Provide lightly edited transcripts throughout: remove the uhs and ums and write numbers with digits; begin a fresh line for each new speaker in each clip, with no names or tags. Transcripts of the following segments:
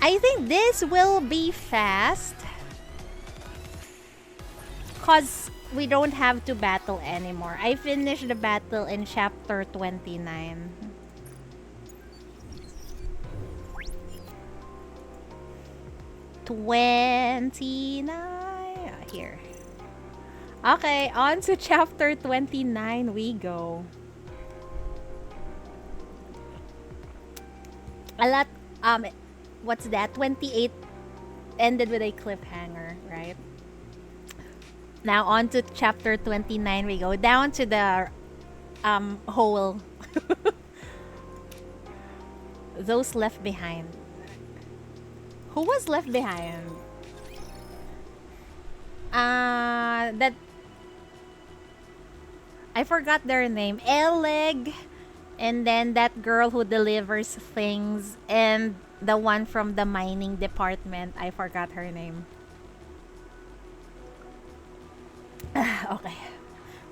I think this will be fast. Cause we don't have to battle anymore. I finished the battle in chapter 29. Here. Okay, on to chapter 29 we go. A lot, what's that? 28 ended with a cliffhanger, right? Now on to chapter 29 we go. Down to the hole. Those left behind. Who was left behind? That I forgot their name. Eleg, and then that girl who delivers things, and the one from the mining department. I forgot her name. Okay.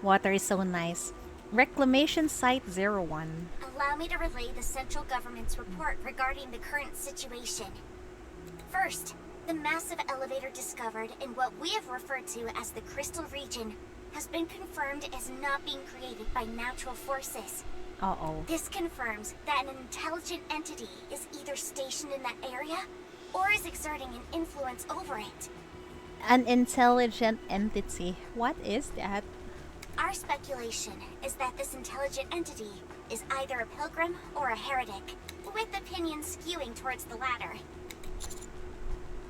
Water is so nice. Reclamation Site 01.
Allow me to relay the central government's report regarding the current situation. First, the massive elevator discovered in what we have referred to as the Crystal Region has been confirmed as not being created by natural forces.
Uh-oh.
This confirms that an intelligent entity is either stationed in that area or is exerting an influence over it.
An intelligent entity. What is that?
Our speculation is that this intelligent entity is either a pilgrim or a heretic, with opinions skewing towards the latter.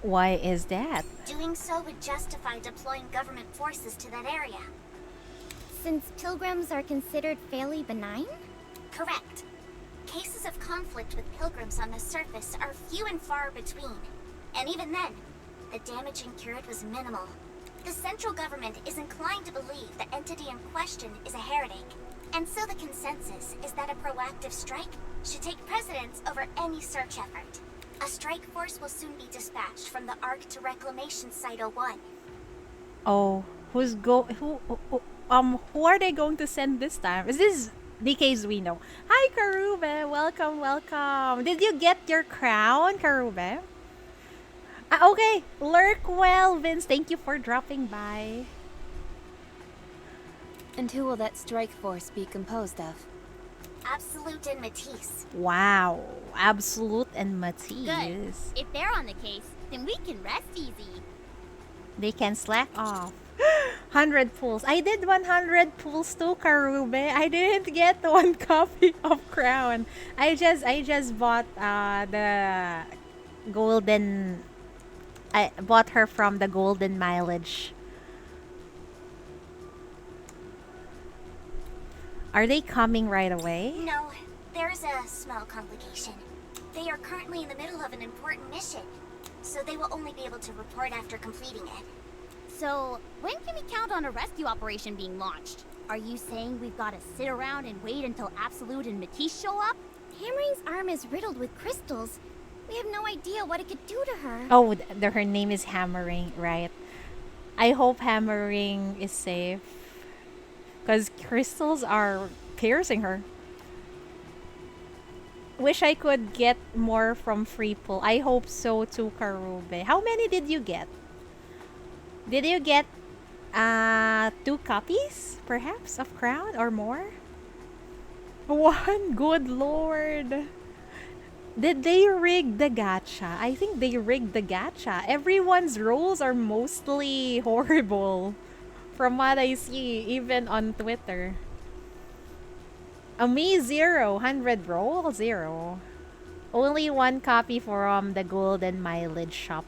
Why is that?
Doing so would justify deploying government forces to that area.
Since pilgrims are considered fairly benign?
Correct. Cases of conflict with pilgrims on the surface are few and far between. And even then, the damage incurred was minimal. The central government is inclined to believe the entity in question is a heretic. And so the consensus is that a proactive strike should take precedence over any search effort. A strike force will soon be dispatched from the ARK to Reclamation Site 01.
Oh, who are they going to send this time? Is this DK's we know? Hi, Karube. Welcome, welcome. Did you get your crown, Karube? Okay. Lurk well, Vince. Thank you for dropping by.
And who will that strike force be composed of?
Absolute and Matisse.
Wow. Absolute and Matisse.
Good. If they're on the case, then we can rest easy.
They can slack off. 100 pulls. I did 100 pulls too, Karube. I didn't get one copy of Crown. I just bought the golden. I bought her from the golden mileage. Are they coming right away?
No, there's a small complication. They are currently in the middle of an important mission, so they will only be able to report after completing it.
So, when can we count on a rescue operation being launched? Are you saying we've got to sit around and wait until Absolute and Matisse show up?
Hammering's arm is riddled with crystals. We have no idea what it could do to her.
Oh, her name is Hammering, right? I hope Hammering is safe. Because crystals are piercing her. Wish I could get more from free pull. I hope so too, Karube. How many did you get? Did you get 2 copies, perhaps, of Crown or more? 1? Good lord. Did they rig the gacha? I think they rigged the gacha. Everyone's rolls are mostly horrible. From what I see, even on Twitter. Me 0. 100 roll 0. Only 1 copy from the golden mileage shop.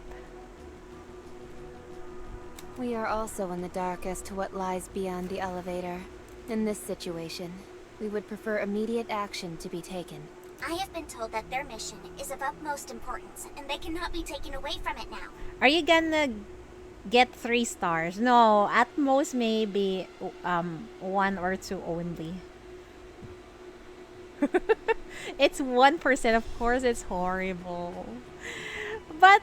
We are also in the dark as to what lies beyond the elevator. In this situation, we would prefer immediate action to be taken.
I have been told that their mission is of utmost importance, and they cannot be taken away from it now.
Are you gonna get 3 stars? No, at most maybe 1 or 2 only. It's 1%, of course it's horrible. But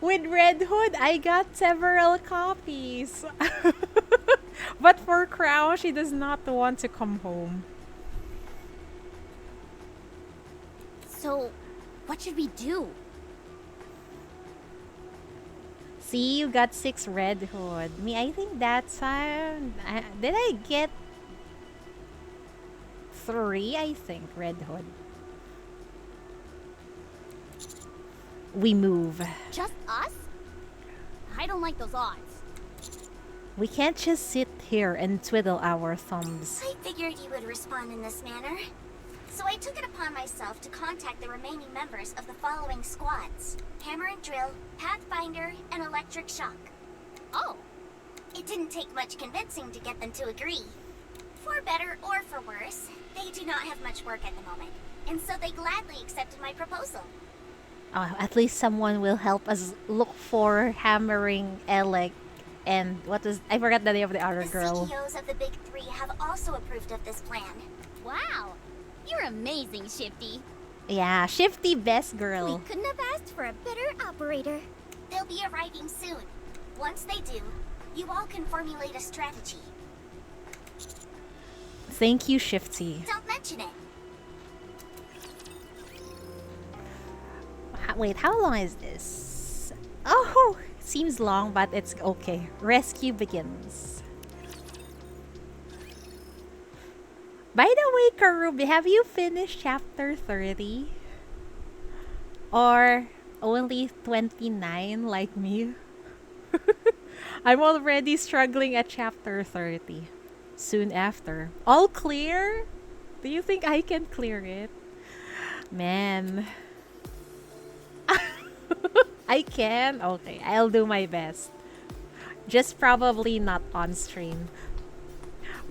with Red Hood, I got several copies. But for Crown, she does not want to come home.
So, what should we do?
See, you got 6 Red Hood. Me, I think that's did I get 3? I think Red Hood. We move.
Just us? I don't like those odds.
We can't just sit here and twiddle our thumbs.
I figured you would respond in this manner. So I took it upon myself to contact the remaining members of the following squads: Hammer and Drill, Pathfinder, and Electric Shock.
Oh,
It didn't take much convincing to get them to agree. For better or for worse, they do not have much work at the moment, and so they gladly accepted my proposal.
Oh, at least someone will help us look for Hammering, Elec, and I forgot the name of the other
The
girl.
CEOs of the Big Three have also approved of this plan.
wow. You're amazing, Shifty.
Yeah, Shifty best
We
girl.
couldn't have asked for a better operator.
They'll be arriving soon. Once they do, you all can formulate a strategy.
Thank you, Shifty.
Don't mention it.
Wait, how long is this? Oh, seems long, but it's okay. Rescue begins. By the way, Karubi, have you finished chapter 30? Or only 29 like me? I'm already struggling at chapter 30. Soon after. All clear? Do you think I can clear it? Man. I can? Okay, I'll do my best. Just probably not on stream.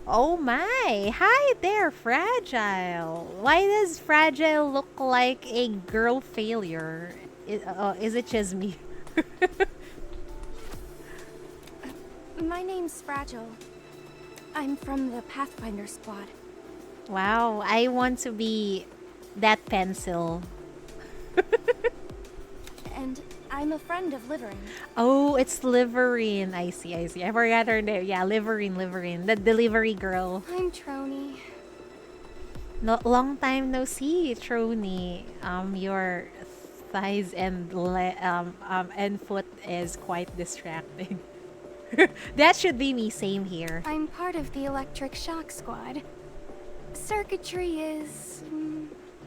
Oh my! Hi there, Fragile! Why does Fragile look like a girl failure? Is it just me?
My name's Fragile. I'm from the Pathfinder squad.
Wow, I want to be that pencil.
And I'm a friend of Livering.
Oh, it's Liverine. I see. I forgot her name. Yeah, Liverine. The delivery girl.
I'm Trony.
No, long time no see, Trony. Your thighs and and foot is quite distracting. That should be me. Same here.
I'm part of the Electric Shock squad. Circuitry is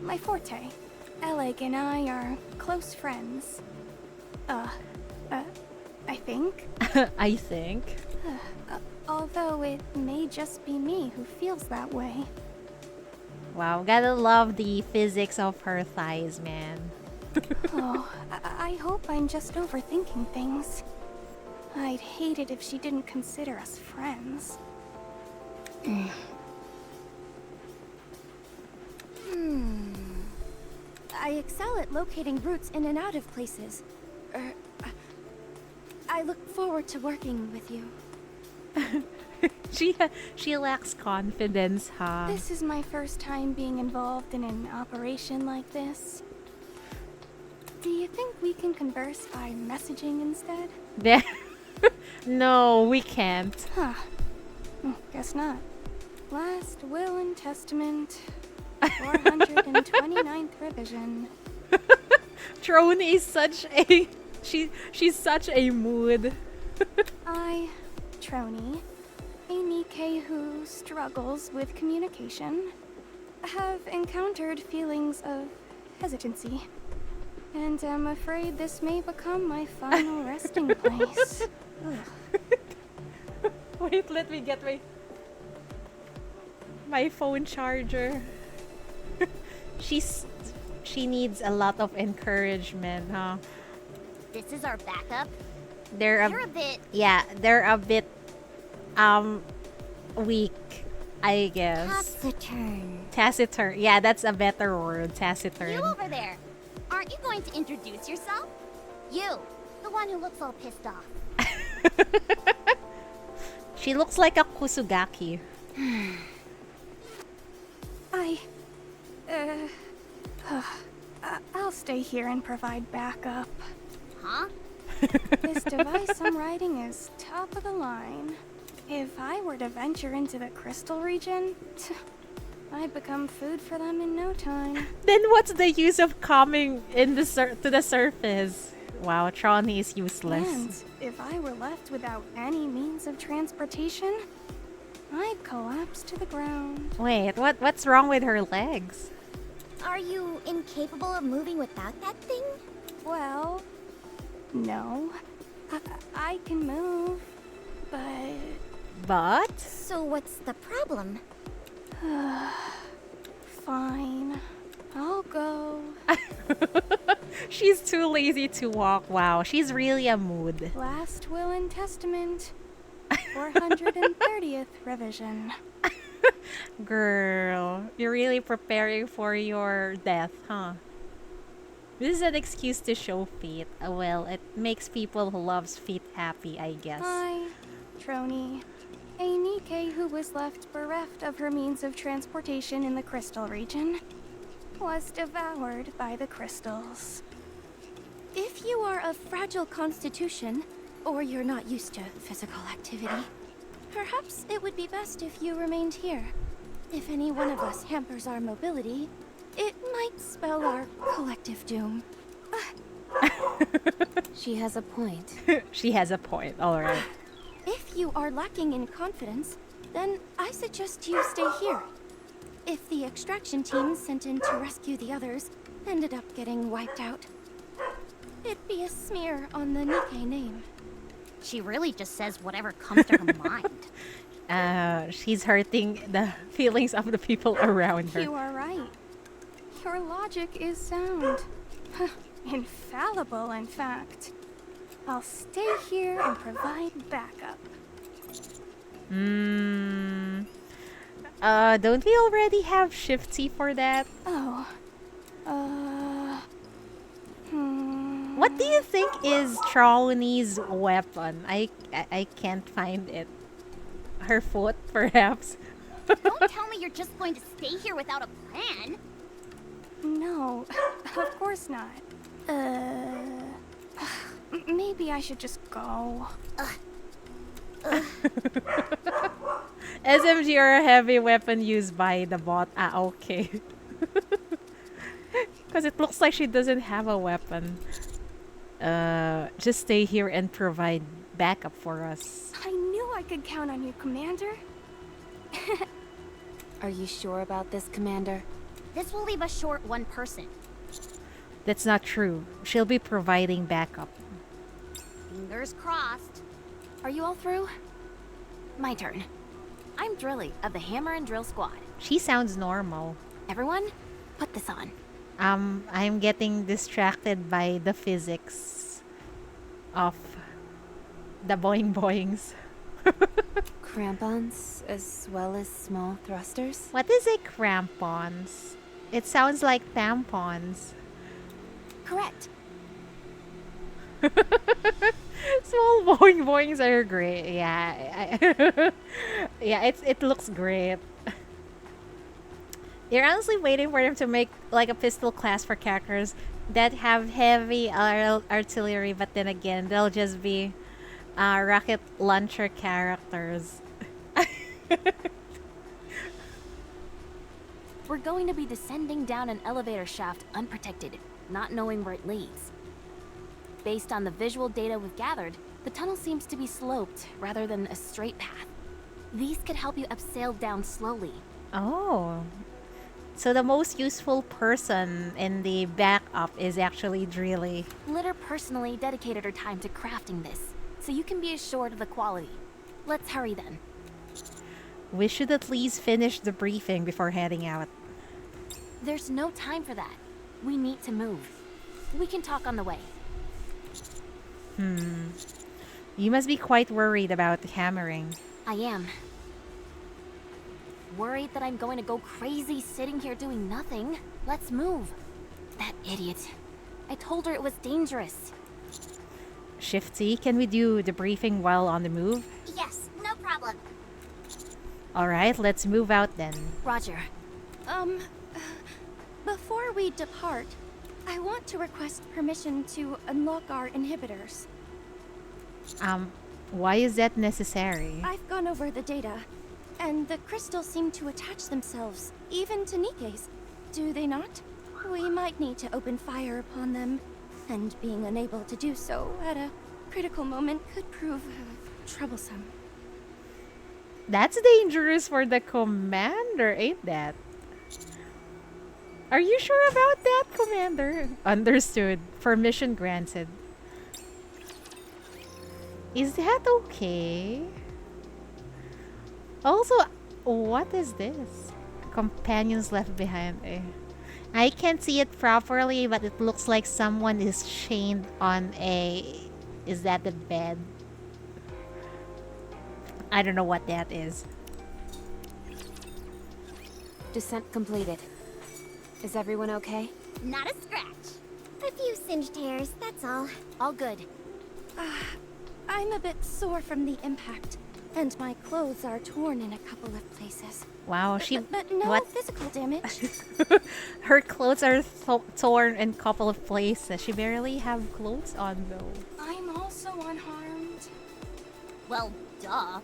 my forte. Alec and I are close friends. I think.
I think.
Although it may just be me who feels that way.
Wow, gotta love the physics of her thighs, man.
Oh, I hope I'm just overthinking things. I'd hate it if she didn't consider us friends. I excel at locating routes in and out of places. I look forward to working with you.
She lacks confidence, huh?
This is my first time being involved in an operation like this. Do you think we can converse by messaging instead?
No, we can't.
Huh. Guess not. Last will and testament, 429th revision.
Trony is such a she's such a mood.
I, Trony, a NIKKE who struggles with communication, have encountered feelings of hesitancy, and am afraid this may become my final resting place.
Wait, let me get my phone charger. She needs a lot of encouragement, huh?
This is our backup.
They're
You're a bit.
yeah, they're a bit weak, I guess. Taciturn. Yeah, that's a better word. Taciturn.
You over there. Aren't you going to introduce yourself? You, the one who looks all pissed off.
She looks like a Kusugaki.
I'll stay here and provide backup.
Huh?
This device I'm riding is top of the line. If I were to venture into the crystal region, I'd become food for them in no time.
Then what's the use of coming in to the surface? Wow, Tronny is useless.
And if I were left without any means of transportation, I'd collapse to the ground.
Wait, what's wrong with her legs?
Are you incapable of moving without that thing?
Well, no. I can move, but
But
So what's the problem?
fine. I'll go.
she's too lazy to walk. Wow, she's really a mood.
Last will and testament. 430th revision.
Girl, you're really preparing for your death, huh? This is an excuse to show feet. Well, it makes people who loves feet happy, I guess.
Hi, Trony. A NIKKE who was left bereft of her means of transportation in the crystal region was devoured by the crystals.
If you are of fragile constitution, or you're not used to physical activity, perhaps it would be best if you remained here. If any one of us hampers our mobility, it might spell our collective doom.
She has a point.
She has a point, alright.
If you are lacking in confidence, then I suggest you stay here. If the extraction team sent in to rescue the others ended up getting wiped out, it'd be a smear on the NIKKE name.
She really just says whatever comes to her mind.
She's hurting the feelings of the people around her.
You are right. Your logic is sound. Infallible, in fact. I'll stay here and provide backup.
Don't we already have Shifty for that?
Oh.
What do you think is Trony's weapon? I can't find it. Her foot, perhaps?
Don't tell me you're just going to stay here without a plan.
No, of course not. Maybe I should just go.
SMG or a heavy weapon used by the bot. Ah, okay. Because it looks like she doesn't have a weapon. Just stay here and provide backup for us.
I knew I could count on you, Commander.
Are you sure about this, Commander?
This will leave us short one person.
That's not true. She'll be providing backup.
Fingers crossed.
Are you all through? My turn. I'm Drilly of the Hammer and Drill Squad.
She sounds normal.
Everyone, put this on.
I'm getting distracted by the physics of the boing boings.
Crampons, as well as small thrusters?
What is a crampons? It sounds like tampons.
Correct.
Small boing boings are great. Yeah, yeah, it looks great. You're honestly waiting for them to make like a pistol class for characters that have heavy artillery, but then again, they'll just be rocket launcher characters.
We're going to be descending down an elevator shaft unprotected, not knowing where it leads. Based on the visual data we've gathered, the tunnel seems to be sloped rather than a straight path. These could help you upsail down slowly.
Oh. So the most useful person in the backup is actually Drilly.
Litter personally dedicated her time to crafting this, so you can be assured of the quality. Let's hurry then.
We should at least finish the briefing before heading out.
There's no time for that. We need to move. We can talk on the way.
You must be quite worried about the hammering.
I am. Worried that I'm going to go crazy sitting here doing nothing. Let's move. That idiot. I told her it was dangerous.
Shifty, can we do the briefing while on the move?
Yes, no problem.
Alright, let's move out then.
Roger. Before we depart, I want to request permission to unlock our inhibitors.
Why is that necessary?
I've gone over the data, and the crystals seem to attach themselves, even to NIKKE's. Do they not? We might need to open fire upon them
and being unable to do so at a critical moment could prove troublesome.
That's dangerous for the commander, ain't that? Are you sure about that, Commander? Understood. Permission granted. Is that okay? Also, what is this? Companions left behind. I can't see it properly, but it looks like someone is chained on a... Is that the bed? I don't know what that is.
Descent completed. Is everyone okay?
Not a scratch.
A few singed hairs, that's all.
All good.
I'm a bit sore from the impact, and my clothes are torn in a couple of places.
Wow, she...
But no
what?
physical damage.
Her clothes are torn in a couple of places. She barely have clothes on though.
I'm also unharmed.
Well, duh.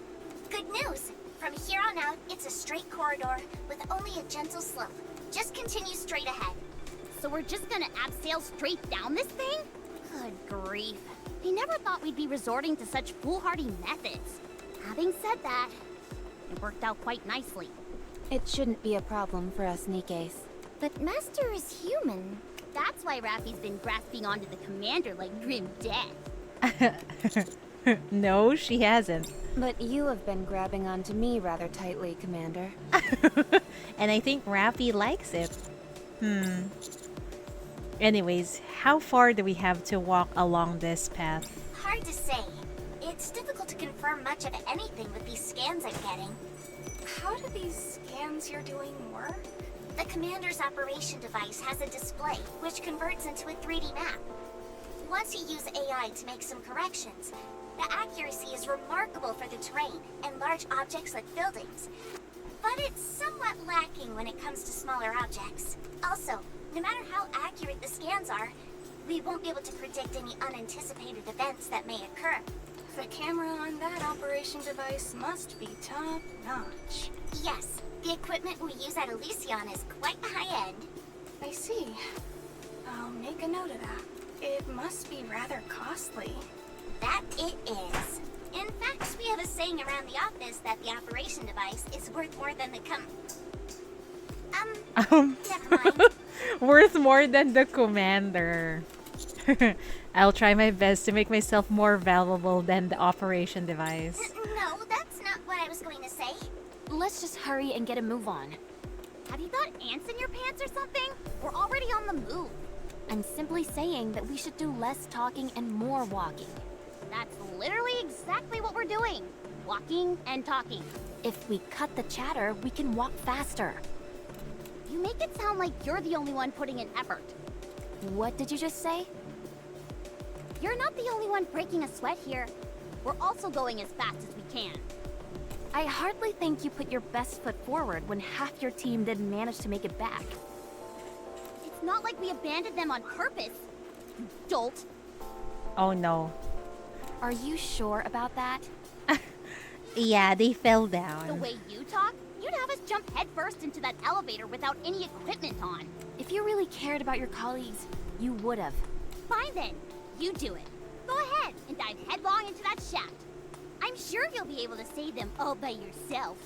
Good news! From here on out, it's a straight corridor with only a gentle slope. Just continue straight ahead.
So we're just gonna abseil straight down this thing? Good grief. I never thought we'd be resorting to such foolhardy methods. Having said that, it worked out quite nicely.
It shouldn't be a problem for us Nikkes.
But Master is human.
That's why Raffi's been grasping onto the commander like grim death.
No, she hasn't.
But you have been grabbing onto me rather tightly, Commander.
And I think Raffi likes it. Anyways, how far do we have to walk along this path?
Hard to say. It's difficult to confirm much of anything with these scans I'm getting.
How do these scans you're doing work?
The commander's operation device has a display, which converts into a 3D map. Once you use AI to make some corrections, the accuracy is remarkable for the terrain and large objects like buildings. But it's somewhat lacking when it comes to smaller objects. Also, no matter how accurate the scans are, we won't be able to predict any unanticipated events that may occur.
The camera on that operation device must be top-notch.
Yes, the equipment we use at Elysion is quite high-end.
I see. I'll make a note of that. It must be rather costly.
That it is. In fact, we have a saying around the office that the operation device is worth more than the never mind.
Worth more than the commander. I'll try my best to make myself more valuable than the operation device.
No, that's not what I was going to say.
Let's just hurry and get a move on.
Have you got ants in your pants or something? We're already on the move.
I'm simply saying that we should do less talking and more walking.
That's literally exactly what we're doing. Walking and talking.
If we cut the chatter, we can walk faster.
You make it sound like you're the only one putting in effort.
What did you just say?
You're not the only one breaking a sweat here. We're also going as fast as we can.
I hardly think you put your best foot forward when half your team didn't manage to make it back.
It's not like we abandoned them on purpose, you dolt.
Oh no.
Are you sure about that?
Yeah, they fell
The
down.
way you talk, you'd have us jump headfirst into that elevator without any equipment on.
If you really cared about your colleagues, you would have.
Fine then, you do it. Go ahead and dive headlong into that shaft. I'm sure you'll be able to save them all by yourself.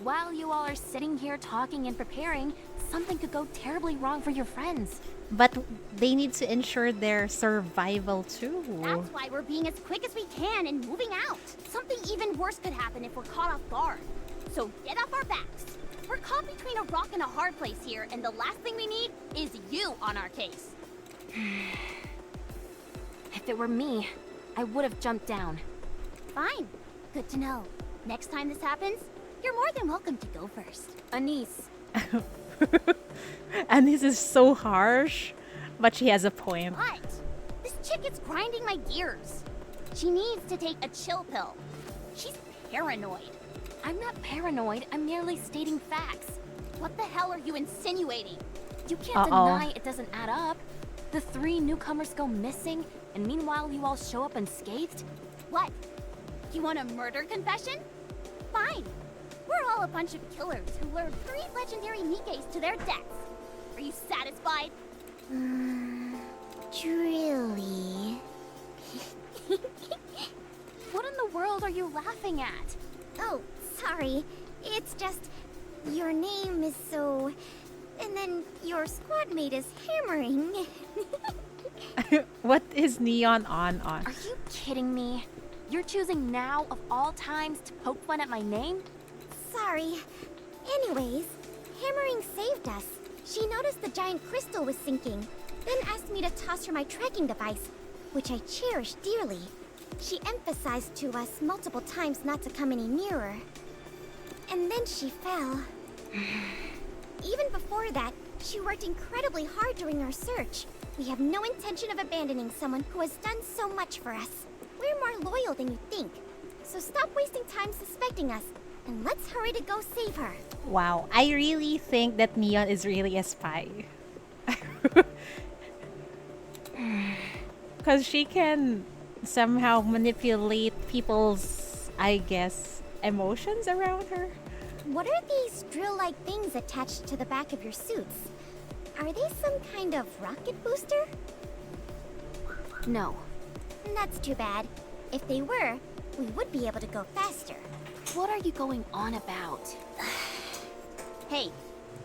While you all are sitting here talking and preparing, something could go terribly wrong for your friends.
But they need to ensure their survival too.
That's why we're being as quick as we can and moving out. Something even worse could happen if we're caught off guard. So get off our backs. We're caught between a rock and a hard place here, and the last thing we need is you on our case.
If it were me, I would have jumped down.
Fine. Good to know. Next time this happens, you're more than welcome to go first.
Anise,
And this is so harsh, but she has a point.
What? This chick is grinding my gears. She needs to take a chill pill. She's paranoid.
I'm not paranoid, I'm merely stating facts.
What the hell are you insinuating?
You can't
Uh-oh.
deny it doesn't add up. The 3 newcomers go missing, and meanwhile you all show up unscathed?
What? You want a murder confession? Fine. We're all a bunch of killers who lured 3 legendary Nikkes to their deaths. Are you satisfied?
Really?
What in the world are you laughing at?
Oh, sorry. It's just your name is so... And then your squad mate is hammering.
What is Neon on?
Are you kidding me? You're choosing now of all times to poke fun at my name?
Sorry. Anyways, hammering saved us. She noticed the giant crystal was sinking, then asked me to toss her my tracking device, which I cherish dearly. She emphasized to us multiple times not to come any nearer. And then she fell. Even before that, she worked incredibly hard during our search. We have no intention of abandoning someone who has done so much for us. We're more loyal than you think. So stop wasting time suspecting us, and let's hurry to go save her.
Wow, I really think that Neon is really a spy. Because she can somehow manipulate people's, I guess, emotions around her.
What are these drill-like things attached to the back of your suits? Are they some kind of rocket booster?
No.
That's too bad. If they were, we would be able to go faster.
What are you going on about?
Hey,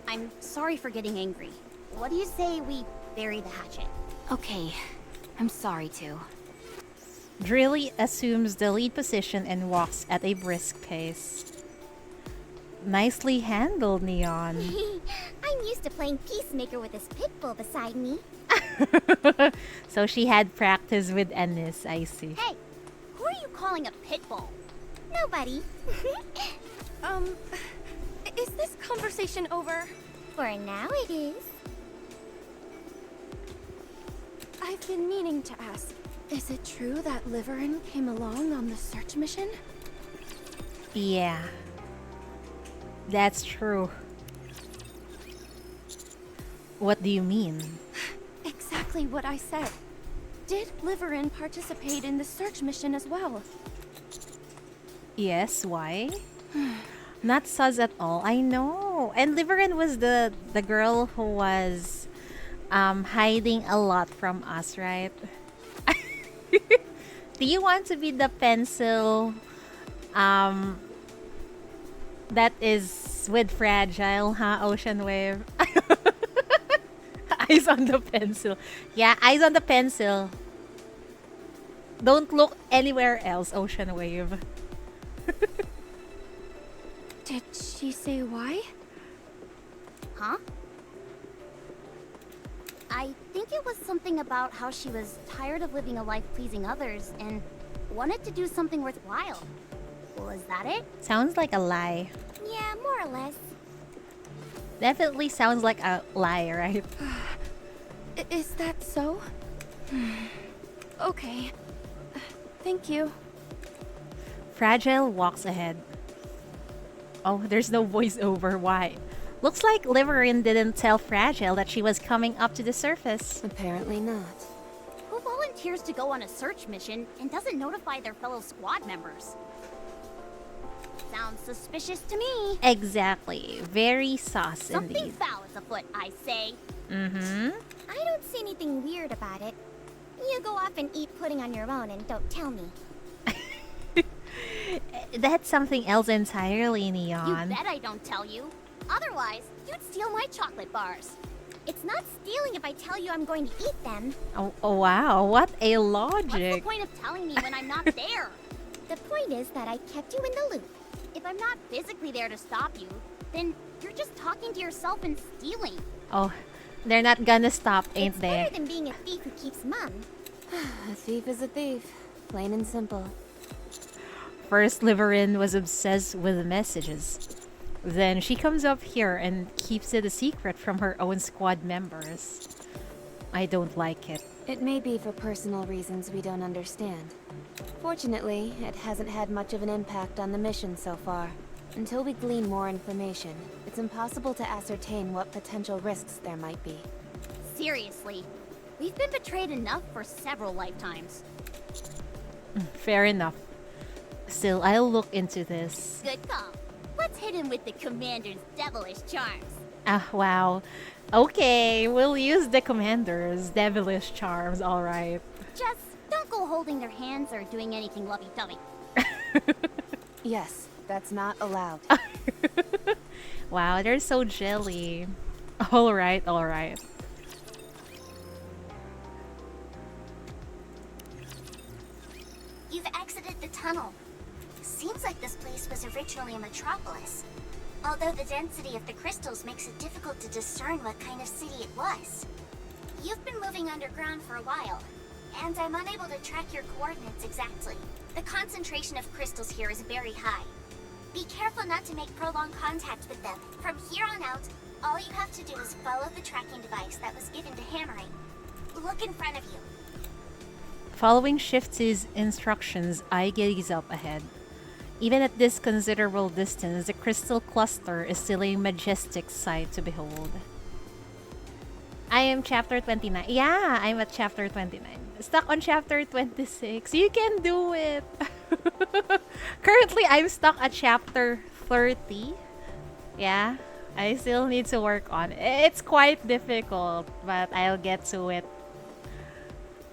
I'm sorry for getting angry. What do you say we bury the hatchet?
Okay, I'm sorry to.
Drilly assumes the lead position and walks at a brisk pace. Nicely handled, Neon.
I'm used to playing peacemaker with this pit bull beside me.
So she had practice with Ennis, I see.
Hey, who are you calling a pit bull?
Nobody.
Is this conversation over?
For now it is.
I've been meaning to ask. Is it true that Liverin came along on the search mission?
Yeah. That's true. What do you mean?
Exactly what I said. Did Liverin participate in the search mission as well?
Yes, why? Not sus at all. I know. And Liverin was the girl who was hiding a lot from us, right? Do you want to be the pencil that is with Fragile, huh, Ocean Wave? Eyes on the pencil. Yeah, eyes on the pencil. Don't look anywhere else, Ocean Wave.
Did she say why?
Huh? I think it was something about how she was tired of living a life pleasing others and wanted to do something worthwhile. Was that it?
Sounds like a lie.
Yeah, more or less.
Definitely sounds like a lie, right?
Is that so? Okay. Thank you.
Fragile walks ahead. Oh, there's no voiceover. Why? Looks like Liverin didn't tell Fragile that she was coming up to the surface.
Apparently not.
Who volunteers to go on a search mission and doesn't notify their fellow squad members? Sounds suspicious to me.
Exactly. Very sus
Something
indeed.
foul is afoot, I say.
Mm-hmm.
I don't see anything weird about it. You go off and eat pudding on your own and don't tell me.
That's something else entirely,
You
Neon.
bet I don't tell you. Otherwise, you'd steal my chocolate bars.
It's not stealing if I tell you I'm going to eat them.
Oh, wow. What a
What's the
logic.
point of telling me when I'm not there?
The point is that I kept you in the loop.
If I'm not physically there to stop you, then you're just talking to yourself and stealing.
Oh, they're not gonna stop, ain't
It's
they?
better than being a thief who keeps mum.
A thief is a thief. Plain and simple.
First, Liverin was obsessed with the messages. Then she comes up here and keeps it a secret from her own squad members. I don't like it.
It may be for personal reasons we don't understand. Fortunately, it hasn't had much of an impact on the mission so far. Until we glean more information, it's impossible to ascertain what potential risks there might be.
Seriously, we've been betrayed enough for several lifetimes.
Fair enough. Still, I'll look into this.
Good call. Let's hit him with the commander's devilish charms.
Ah, wow. Okay, we'll use the commander's devilish charms, alright.
Just don't go holding their hands or doing anything lovey-dovey.
Yes, that's not allowed.
Wow, they're so jelly. Alright, alright.
You've exited the tunnel. Seems like this place was originally a metropolis. Although the density of the crystals makes it difficult to discern what kind of city it was. You've been moving underground for a while, and I'm unable to track your coordinates exactly. The concentration of crystals here is very high. Be careful not to make prolonged contact with them. From here on out, all you have to do is follow the tracking device that was given to Hammering. Look in front of you.
Following Shifty's instructions, I gaze up ahead. Even at this considerable distance, the crystal cluster is still a majestic sight to behold. I am chapter 29. Yeah, I'm at chapter 29. Stuck on chapter 26. You can do it! Currently, I'm stuck at chapter 30. Yeah, I still need to work on it. It's quite difficult, but I'll get to it.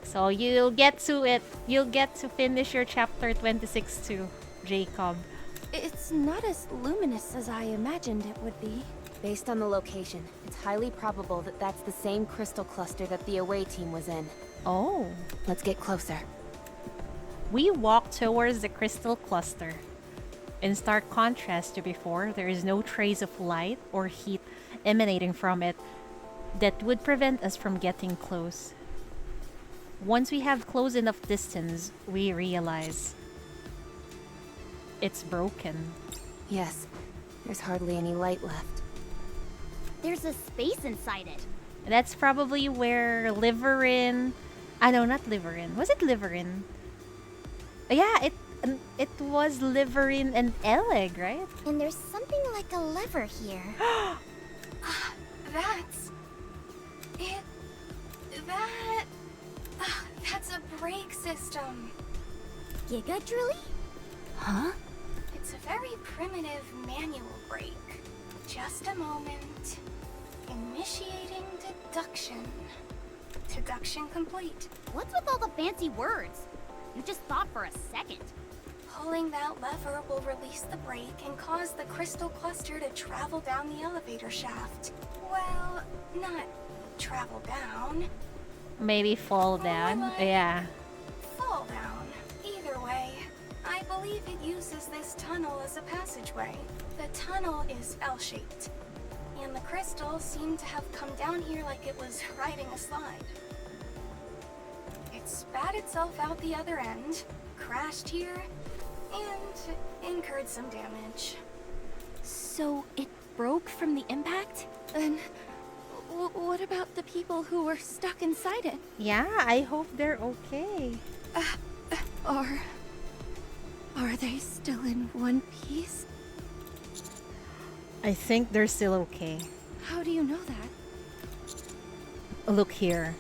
So you'll get to it. You'll get to finish your chapter 26 too, Jacob.
It's not as luminous as I imagined it would be.
Based on the location, it's highly probable that that's the same crystal cluster that the away team was in.
Oh.
Let's get closer.
We walk towards the crystal cluster. In stark contrast to before, there is no trace of light or heat emanating from it that would prevent us from getting close. Once we have close enough distance, we realize it's broken.
Yes, there's hardly any light left.
There's a space inside it.
That's probably where Liverin... no, not Liverin. Was it Liverin? Yeah, it was Liverin and Eleg, right?
And there's something like a lever here.
That's... it... that's a brake system.
Giga Drilly?
Huh? It's a very primitive manual brake. Just a moment. Initiating deduction. Deduction complete.
What's with all the fancy words? You just thought for a second.
Pulling that lever will release the brake and cause the crystal cluster to travel down the elevator shaft. Well, not travel down.
Maybe fall down.
like-
Yeah.
Fall down. Either way, I believe it uses this tunnel as a passageway. The tunnel is L-shaped, and the crystals seem to have come down here like it was riding a slide. It spat itself out the other end, crashed here, and incurred some damage.
So it broke from the impact? Then what about the people who were stuck inside it?
Yeah, I hope they're okay.
Or are they still in one piece?
I think they're still okay.
How do you know that?
Look here.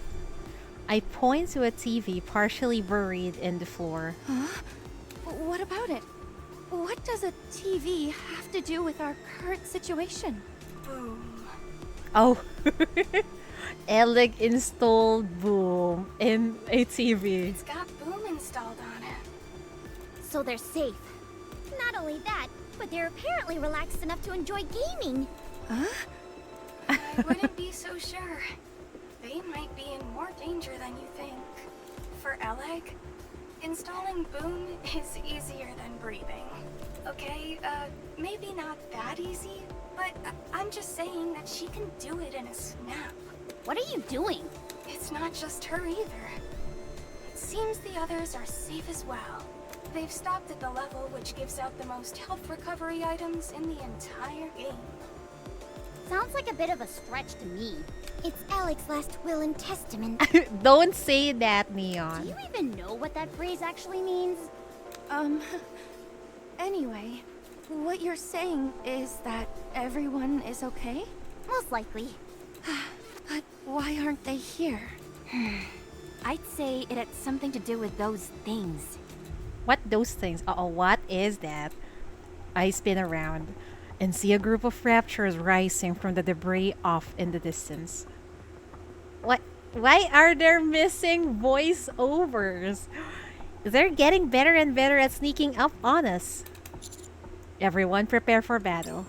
I point to a TV partially buried in the floor.
Huh? What about it? What does a TV have to do with our current situation?
Boom.
Oh. Eleg installed Boom in a TV.
It's got boom installed on it.
So they're safe.
Not only that, but they're apparently relaxed enough to enjoy gaming.
Huh?
I wouldn't be so sure. They might be in more danger than you think. For Eleg, installing boom is easier than breathing. Okay, maybe not that easy, but I'm just saying that she can do it in a snap.
What are you doing?
It's not just her either. It seems the others are safe as well. They've stopped at the level which gives out the most health recovery items in the entire game.
Sounds like a bit of a stretch to me.
It's Alec's last will and testament.
Don't say that,
Do
Neon.
you even know what that phrase actually means?
Anyway, what you're saying is that everyone is okay?
Most likely.
But why aren't they here?
I'd say it had something to do with those things.
What those things? Uh-oh, what is that? I spin around. and see a group of raptures rising from the debris off in the distance. What? Why are there missing voiceovers? They're getting better and better at sneaking up on us. Everyone prepare for battle.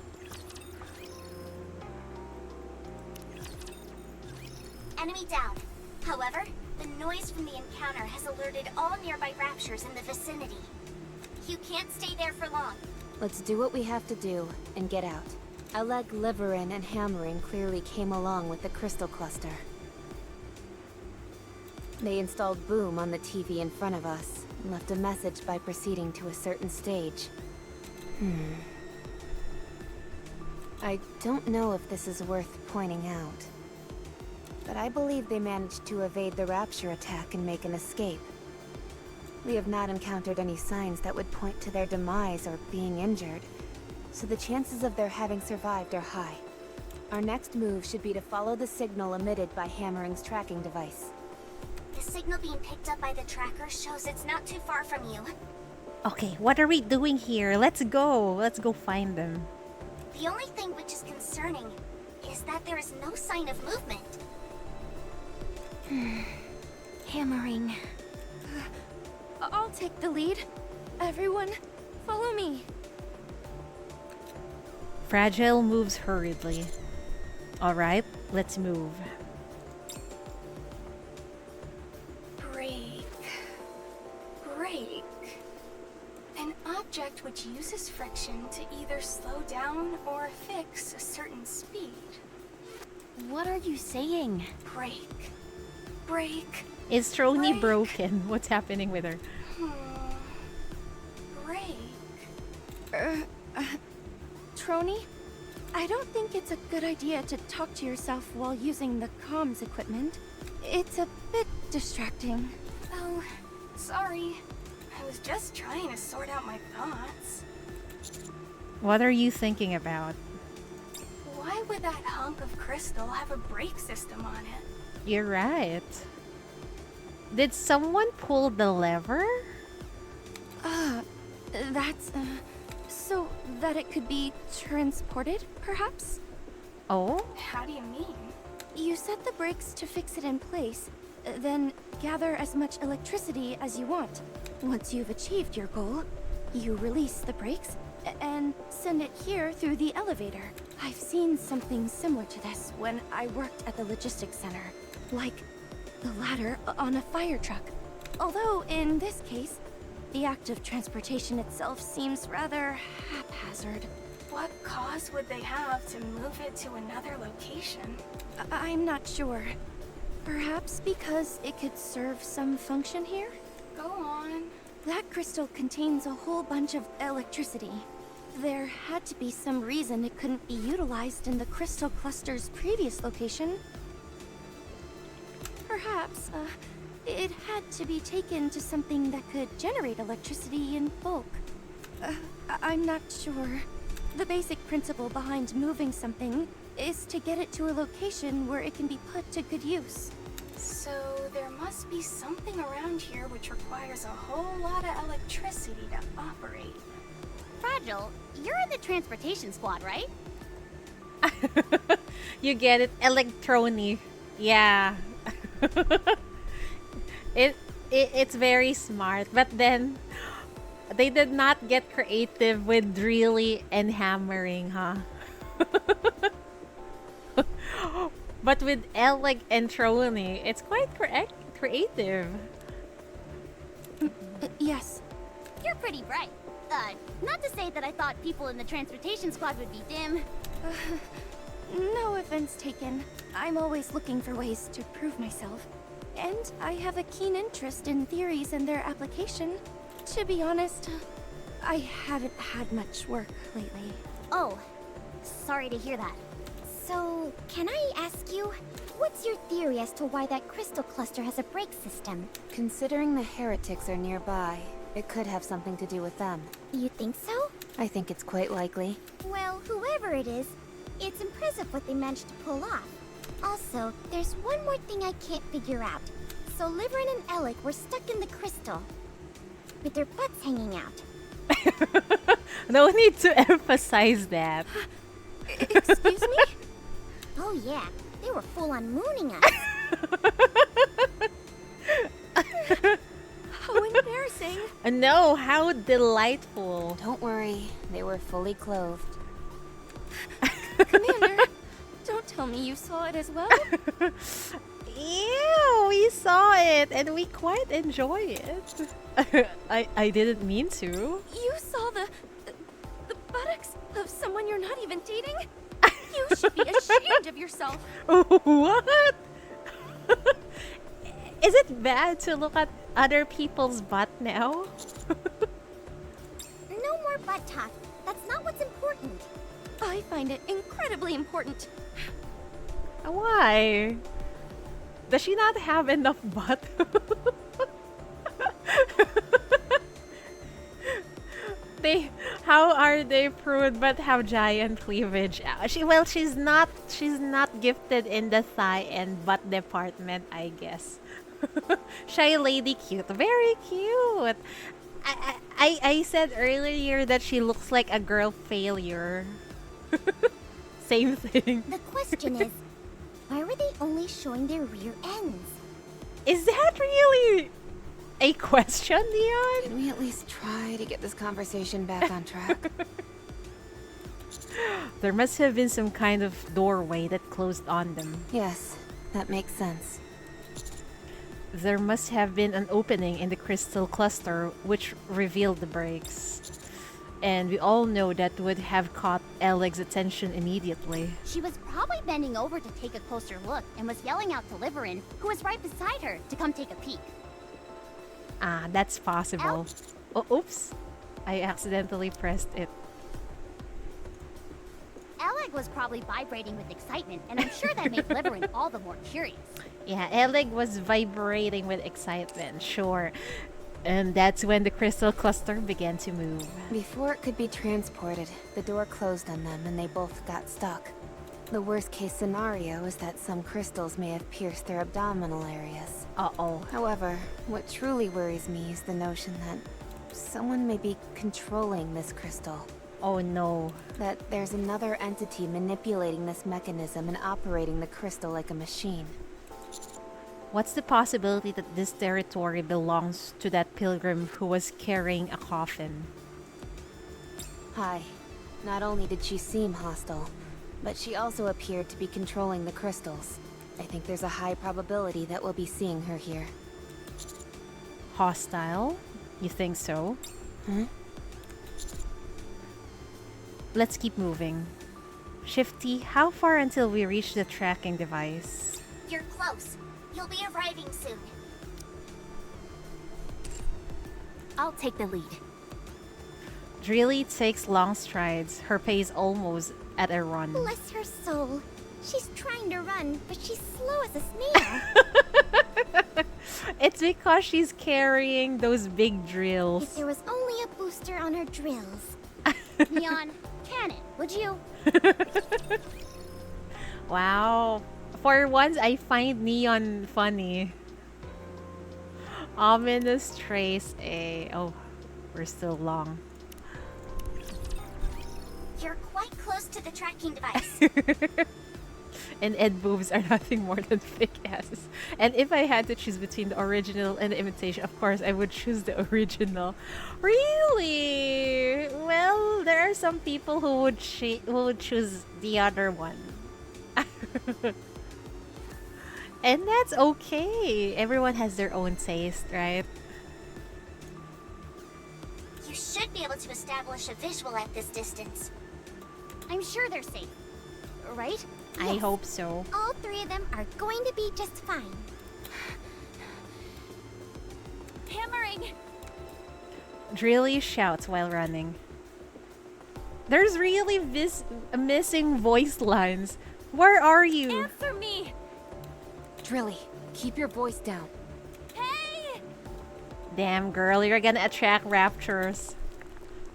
Enemy down. However, the noise from the encounter has alerted all nearby raptures in the vicinity. You can't stay there for long.
Let's do what we have to do and get out. Alec, Liverin, and Hammering clearly came along with the crystal cluster. They installed Boom on the TV in front of us and left a message by proceeding to a certain stage. I don't know if this is worth pointing out, but I believe they managed to evade the Rapture attack and make an escape. We have not encountered any signs that would point to their demise or being injured, so the chances of their having survived are high. Our next move should be to follow the signal emitted by Hammering's tracking device.
The signal being picked up by the tracker shows it's not too far from you.
Okay, what are we doing here? Let's go. Let's go find them.
The only thing which is concerning is that there is no sign of movement.
Hammering. I'll take the lead. Everyone, follow me.
Fragile moves hurriedly. Alright, let's move.
Brake. An object which uses friction to either slow down or fix a certain speed.
What are you saying?
Brake.
Is Trony
Brake.
broken? What's happening with her?
Brake.
Trony, I don't think it's a good idea to talk to yourself while using the comms equipment. It's a bit distracting.
Oh, sorry. I was just trying to sort out my thoughts.
What are you thinking about?
Why would that hunk of crystal have a brake system on it?
You're right. Did someone pull the lever?
That's, so that it could be transported, perhaps?
Oh?
How do you mean?
You set the brakes to fix it in place, then gather as much electricity as you want. Once you've achieved your goal, you release the brakes and send it here through the elevator. I've seen something similar to this when I worked at the logistics center, like the ladder on a fire truck. Although in this case, the act of transportation itself seems rather haphazard.
What cause would they have to move it to another location?
I'm not sure. Perhaps because it could serve some function here?
Go on.
That crystal contains a whole bunch of electricity. There had to be some reason it couldn't be utilized in the crystal cluster's previous location. Perhaps, it had to be taken to something that could generate electricity in bulk. I'm not sure. The basic principle behind moving something is to get it to a location where it can be put to good use.
So there must be something around here which requires a whole lot of electricity to operate.
Fragile, you're in the transportation squad, right?
You get it, Electroni. Yeah. It's very smart, but then they did not get creative with drilling and hammering, huh? But with Alec and Trony, it's quite creative.
Yes.
You're pretty bright. Not to say that I thought people in the transportation squad would be dim.
No offense taken. I'm always looking for ways to prove myself. And I have a keen interest in theories and their application. To be honest, I haven't had much work lately.
Oh, sorry to hear that.
So, can I ask you, what's your theory as to why that crystal cluster has a brake system?
Considering the heretics are nearby, it could have something to do with them.
You think so?
I think it's quite likely.
Well, whoever it is, it's impressive what they managed to pull off. Also, there's one more thing I can't figure out. So Liverin and Alec were stuck in the crystal, with their butts hanging out.
No need to emphasize that.
Excuse me?
Oh yeah, they were full on mooning us.
How embarrassing.
No, how delightful.
Don't worry, they were fully clothed.
Commander, don't tell me you saw it as well.
Ew, we saw it and we quite enjoy it. I didn't mean to.
You saw the buttocks of someone you're not even dating? You should be ashamed of yourself.
What? Is it bad to look at other people's butt now?
No more butt talk. That's not what's important.
I find it incredibly important.
Why? Does she not have enough butt? How are they prude but have giant cleavage? She's not gifted in the thigh and butt department, I guess. Shy lady cute, very cute. I said earlier that she looks like a girl failure. Same thing.
The question is, why were they only showing their rear ends?
Is that really a question, Leon?
Can we at least try to get this conversation back on track?
There must have been some kind of doorway that closed on them.
Yes, that makes sense.
There must have been an opening in the crystal cluster which revealed the breaks. And we all know that would have caught Eleg's attention immediately.
She was probably bending over to take a closer look and was yelling out to Liverin, who was right beside her, to come take a peek.
Ah, that's possible. Oh, oops. I accidentally pressed it.
Eleg was probably vibrating with excitement, and I'm sure that made Liverin all the more curious.
Yeah, Eleg was vibrating with excitement, sure. And that's when the crystal cluster began to move.
Before it could be transported, the door closed on them and they both got stuck. The worst case scenario is that some crystals may have pierced their abdominal areas.
Uh-oh.
However, what truly worries me is the notion that someone may be controlling this crystal.
Oh no.
That there's another entity manipulating this mechanism and operating the crystal like a machine.
What's the possibility that this territory belongs to that pilgrim who was carrying a coffin?
Hi. Not only did she seem hostile, but she also appeared to be controlling the crystals. I think there's a high probability that we'll be seeing her here.
Hostile? You think so?
Hmm?
Let's keep moving. Shifty, how far until we reach the tracking device?
You're close. You'll be arriving soon.
I'll take the lead.
Drilly takes long strides, her pace almost at a run.
Bless her soul. She's trying to run, but she's slow as a snail.
It's because she's carrying those big drills.
If there was only a booster on her drills. Neon, can it, would you?
Wow. For once, I find Neon funny. Ominous trace A. Oh, we're still long.
You're quite close to the tracking device.
And Ed boobs are nothing more than fake asses. And if I had to choose between the original and the imitation, of course I would choose the original. Really? Well, there are some people who would choose the other one. And that's okay. Everyone has their own taste, right?
You should be able to establish a visual at this distance.
I'm sure they're safe. Right?
I hope so.
All three of them are going to be just fine. Hammering!
Drilly shouts while running. There's really missing voice lines. Where are you?
Answer me!
Drilly, keep your voice down.
Hey!
Damn girl, you're gonna attract raptures.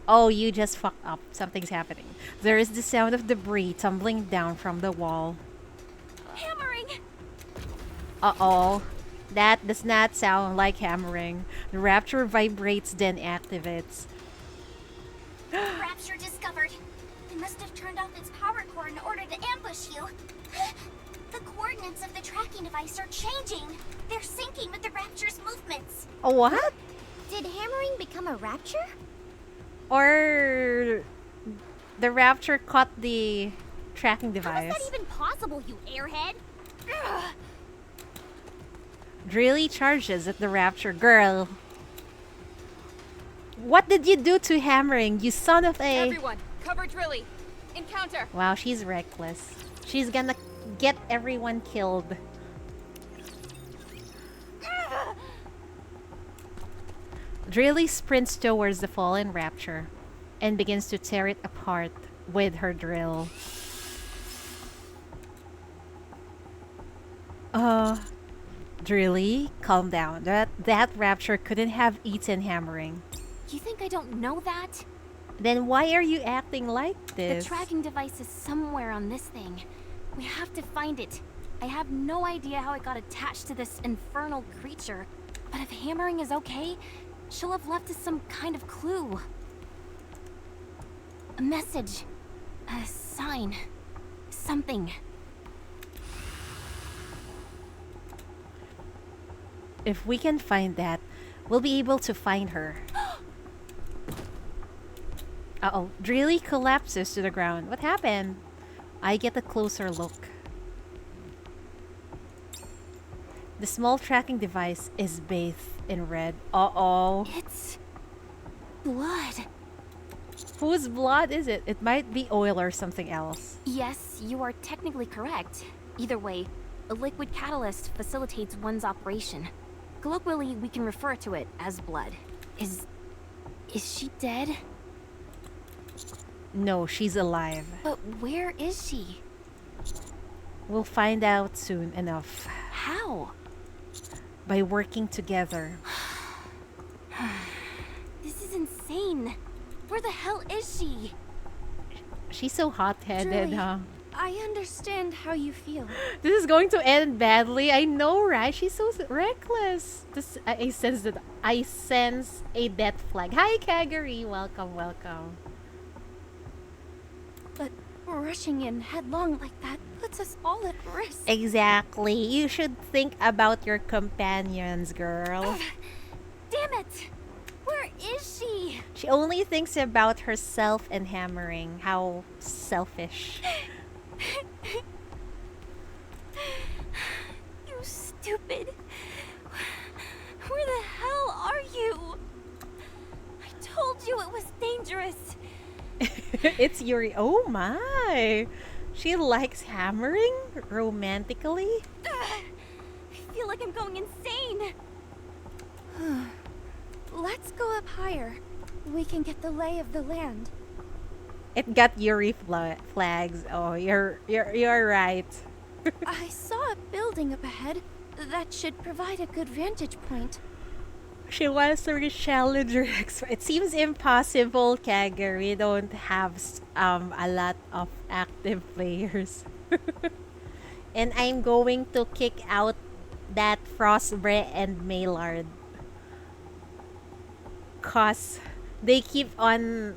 Oh, you just fucked up. Something's happening. There is the sound of debris tumbling down from the wall.
Hammering!
Uh-oh. That does not sound like hammering. The rapture vibrates, then activates.
Rapture discovered. It must have turned off its power core in order to ambush you. The coordinates of the tracking device are changing. They're syncing with the Rapture's movements.
Oh, what?
Did hammering become a rapture?
Or the Rapture caught the tracking
How is
device.
that even possible, you airhead? Ugh.
Drilly charges at the Rapture. Girl. What did you do to hammering, you son of a...
Everyone, cover Drilly. Encounter.
Wow, she's reckless. She's gonna get everyone killed. Drilly sprints towards the fallen Rapture and begins to tear it apart with her drill. Drilly, calm down. That Rapture couldn't have eaten hammering.
You think I don't know that?
Then why are you acting like this?
The tracking device is somewhere on this thing. We have to find it. I have no idea how it got attached to this infernal creature. But if hammering is okay, she'll have left us some kind of clue. A message. A sign. Something.
If we can find that, we'll be able to find her. Uh-oh. Drilly collapses to the ground. What happened? I get a closer look. The small tracking device is bathed in red. Uh-oh.
It's blood.
Whose blood is it? It might be oil or something else.
Yes, you are technically correct. Either way, a liquid catalyst facilitates one's operation. Colloquially, we can refer to it as blood. Is she dead?
No, she's alive.
But where is she?
We'll find out soon enough.
How?
By working together.
This is insane. Where the hell is she?
She's so hot-headed,
Drilly.
huh?
I understand how you feel.
This is going to end badly. I know, right? She's so reckless. I sense that. I sense a death flag. Hi, Kagari. Welcome, welcome.
But rushing in headlong like that puts us all at risk.
Exactly. You should think about your companions, girl.
Damn it! Where is she?
She only thinks about herself and hammering. How selfish.
You stupid. Where the hell are you? I told you it was dangerous.
It's Yuri. Oh my. She likes hammering romantically.
I feel like I'm going insane.
Let's go up higher. We can get the lay of the land.
It got Yuri flags. Oh, you're right.
I saw a building up ahead. That should provide a good vantage point.
She wants to challenge her expert. It seems impossible, Kagger. We don't have a lot of active players. And I'm going to kick out that Frostbre and Maillard. Cause they keep on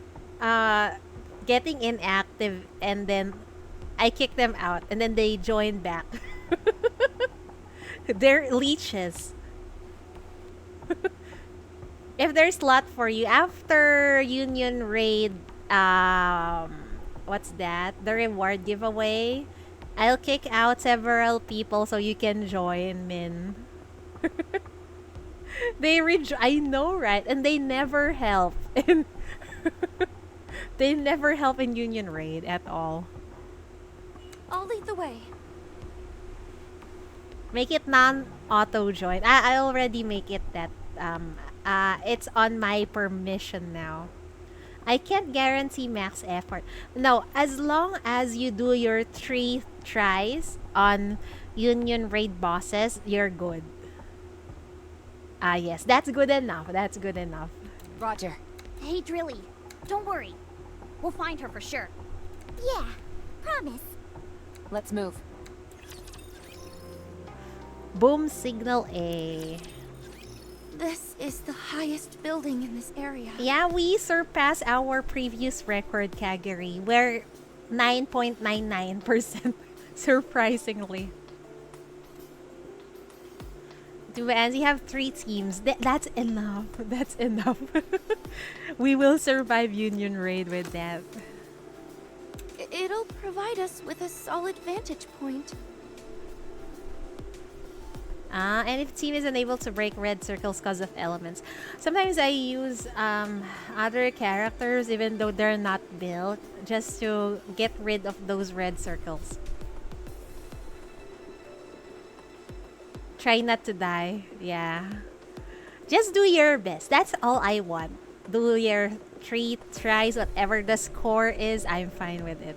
getting inactive, and then I kick them out and then they join back. They're leeches. If there's slot for you after Union Raid, what's that? The reward giveaway. I'll kick out several people so you can join, Min. I know, right? And they never help. They never help in Union Raid at all.
I'll lead the way.
Make it non-auto join. I already make it that it's on my permission now. I can't guarantee max effort. No, as long as you do your 3 tries on Union Raid bosses, you're good. Yes, that's good enough. That's good enough.
Roger.
Hey, Drilly. Don't worry. We'll find her for sure.
Yeah, promise.
Let's move.
Boom signal A.
This is the highest building in this area.
Yeah, we surpassed our previous record, Kagari. We're 9.99%, surprisingly. And you have 3 teams. That's enough. That's enough. We will survive Union Raid with that.
It'll provide us with a solid vantage point.
And if team is unable to break red circles because of elements. Sometimes I use other characters even though they're not built just to get rid of those red circles. Try not to die. Yeah. Just do your best. That's all I want. Do your 3 tries, whatever the score is, I'm fine with it.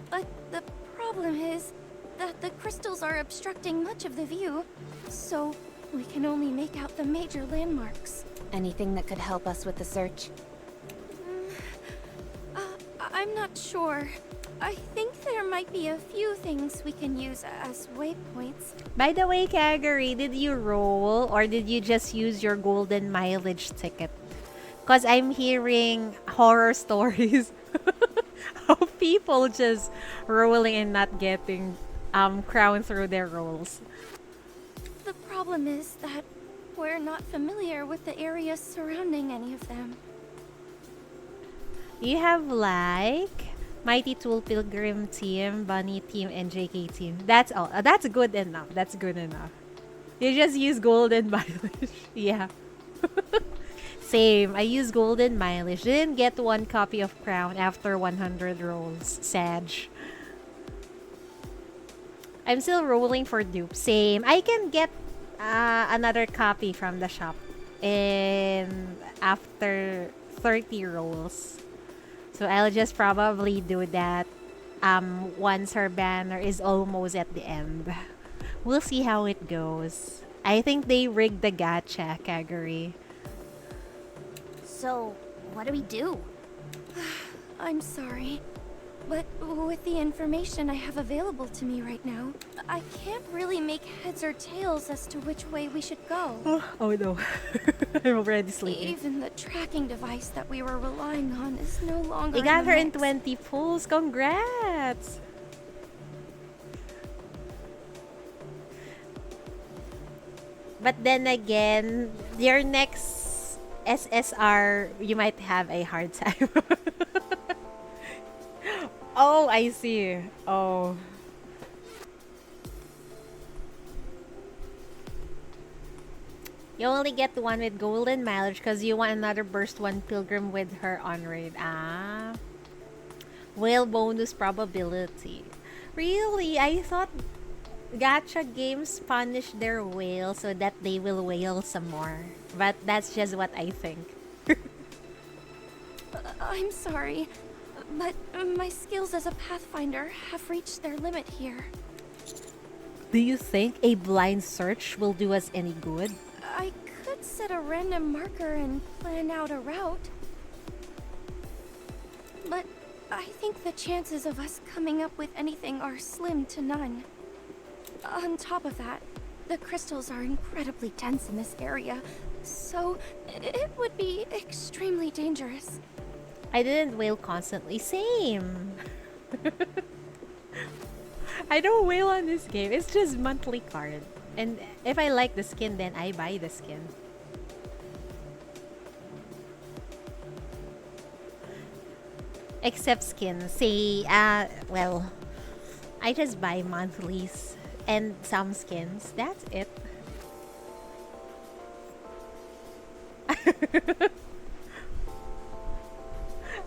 But the problem is that the crystals are obstructing much of the view, so we can only make out the major landmarks.
Anything that could help us with the search?
I'm not sure. I think there might be a few things we can use as waypoints.
By the way, Kagari, did you roll or did you just use your golden mileage ticket? Because I'm hearing horror stories of people just rolling and not getting crown through their rolls.
The problem is that we're not familiar with the areas surrounding any of them.
You have like Mighty Tool Pilgrim team, Bunny team, and JK team. That's all. That's good enough. That's good enough. You just use golden mileage. Yeah. Same. I use golden mileage. Didn't get 1 copy of crown after 100 rolls. Sag. I'm still rolling for dupe. Same. I can get another copy from the shop in after 30 rolls. So I'll just probably do that once her banner is almost at the end. We'll see how it goes. I think they rigged the gacha, Kaguri.
So, what do we do?
I'm sorry, but with the information I have available to me right now, I can't really make heads or tails as to which way we should go.
Oh no. I'm already sleeping.
Even the tracking device that we were relying on is no longer.
You got
the
her in
mix.
20 pulls. Congrats! But then again, your next SSR, you might have a hard time. Oh, I see. Oh. You only get 1 with golden mileage because you want another burst 1 pilgrim with her on raid. Ah. Whale bonus probability. Really? I thought gacha games punish their whale so that they will whale some more. But that's just what I think.
I'm sorry, but my skills as a pathfinder have reached their limit here.
Do you think a blind search will do us any good?
I could set a random marker and plan out a route. But I think the chances of us coming up with anything are slim to none. On top of that, the crystals are incredibly dense in this area, so it would be extremely dangerous.
I didn't whale constantly. Same. I don't whale on this game. It's just monthly card. And if I like the skin, then I buy the skin. Except skin. Say, well, I just buy monthlies and some skins. That's it.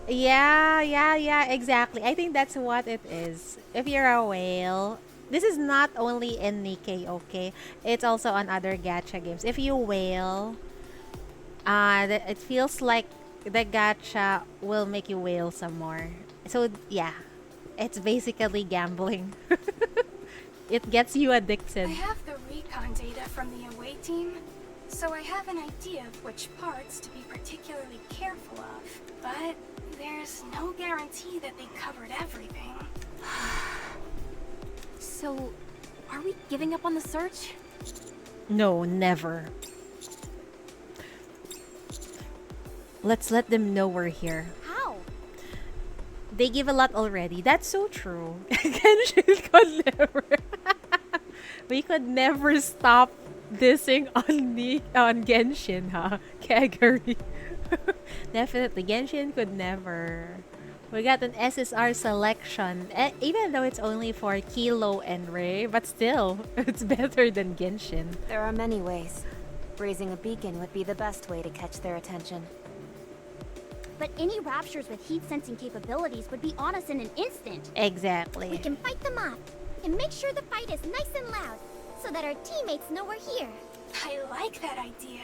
Yeah, exactly. I think that's what it is. If you're a whale, this is not only in NIKKE, okay? It's also on other gacha games. If you whale, it feels like the gacha will make you whale some more. So, yeah. It's basically gambling. It gets you addicted.
I have the recon data from the away team, so I have an idea of which parts to be particularly careful of. But there's no guarantee that they covered everything.
So, are we giving up on the search?
No, never. Let's let them know we're here.
How?
They give a lot already. That's so true. Genshin could never. We could never stop dissing on Genshin, huh? Kagari. Definitely, Genshin could never. We got an SSR selection, even though it's only for Kilo and Ray, but still, it's better than Genshin.
There are many ways. Raising a beacon would be the best way to catch their attention.
But any raptures with heat sensing capabilities would be on us in an instant.
Exactly.
We can fight them off and make sure the fight is nice and loud so that our teammates know we're here.
I like that idea.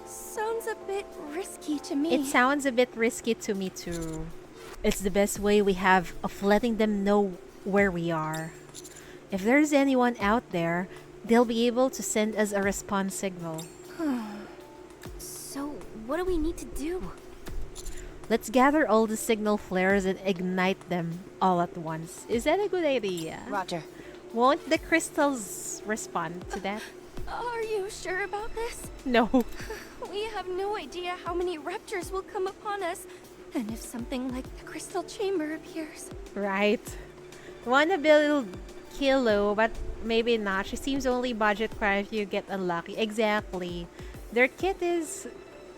Sounds a bit risky to me.
It sounds a bit risky to me too. It's the best way we have of letting them know where we are. If there's anyone out there, they'll be able to send us a response signal.
So, what do we need to do?
Let's gather all the signal flares and ignite them all at once. Is that a good idea?
Roger.
Won't the crystals respond to that?
Are you sure about this?
No.
We have no idea how many raptors will come upon us. And if something like the crystal chamber appears.
Right. Wanna build Kilo, but maybe not. She seems only budget cry if you get unlucky. Exactly. Their kit is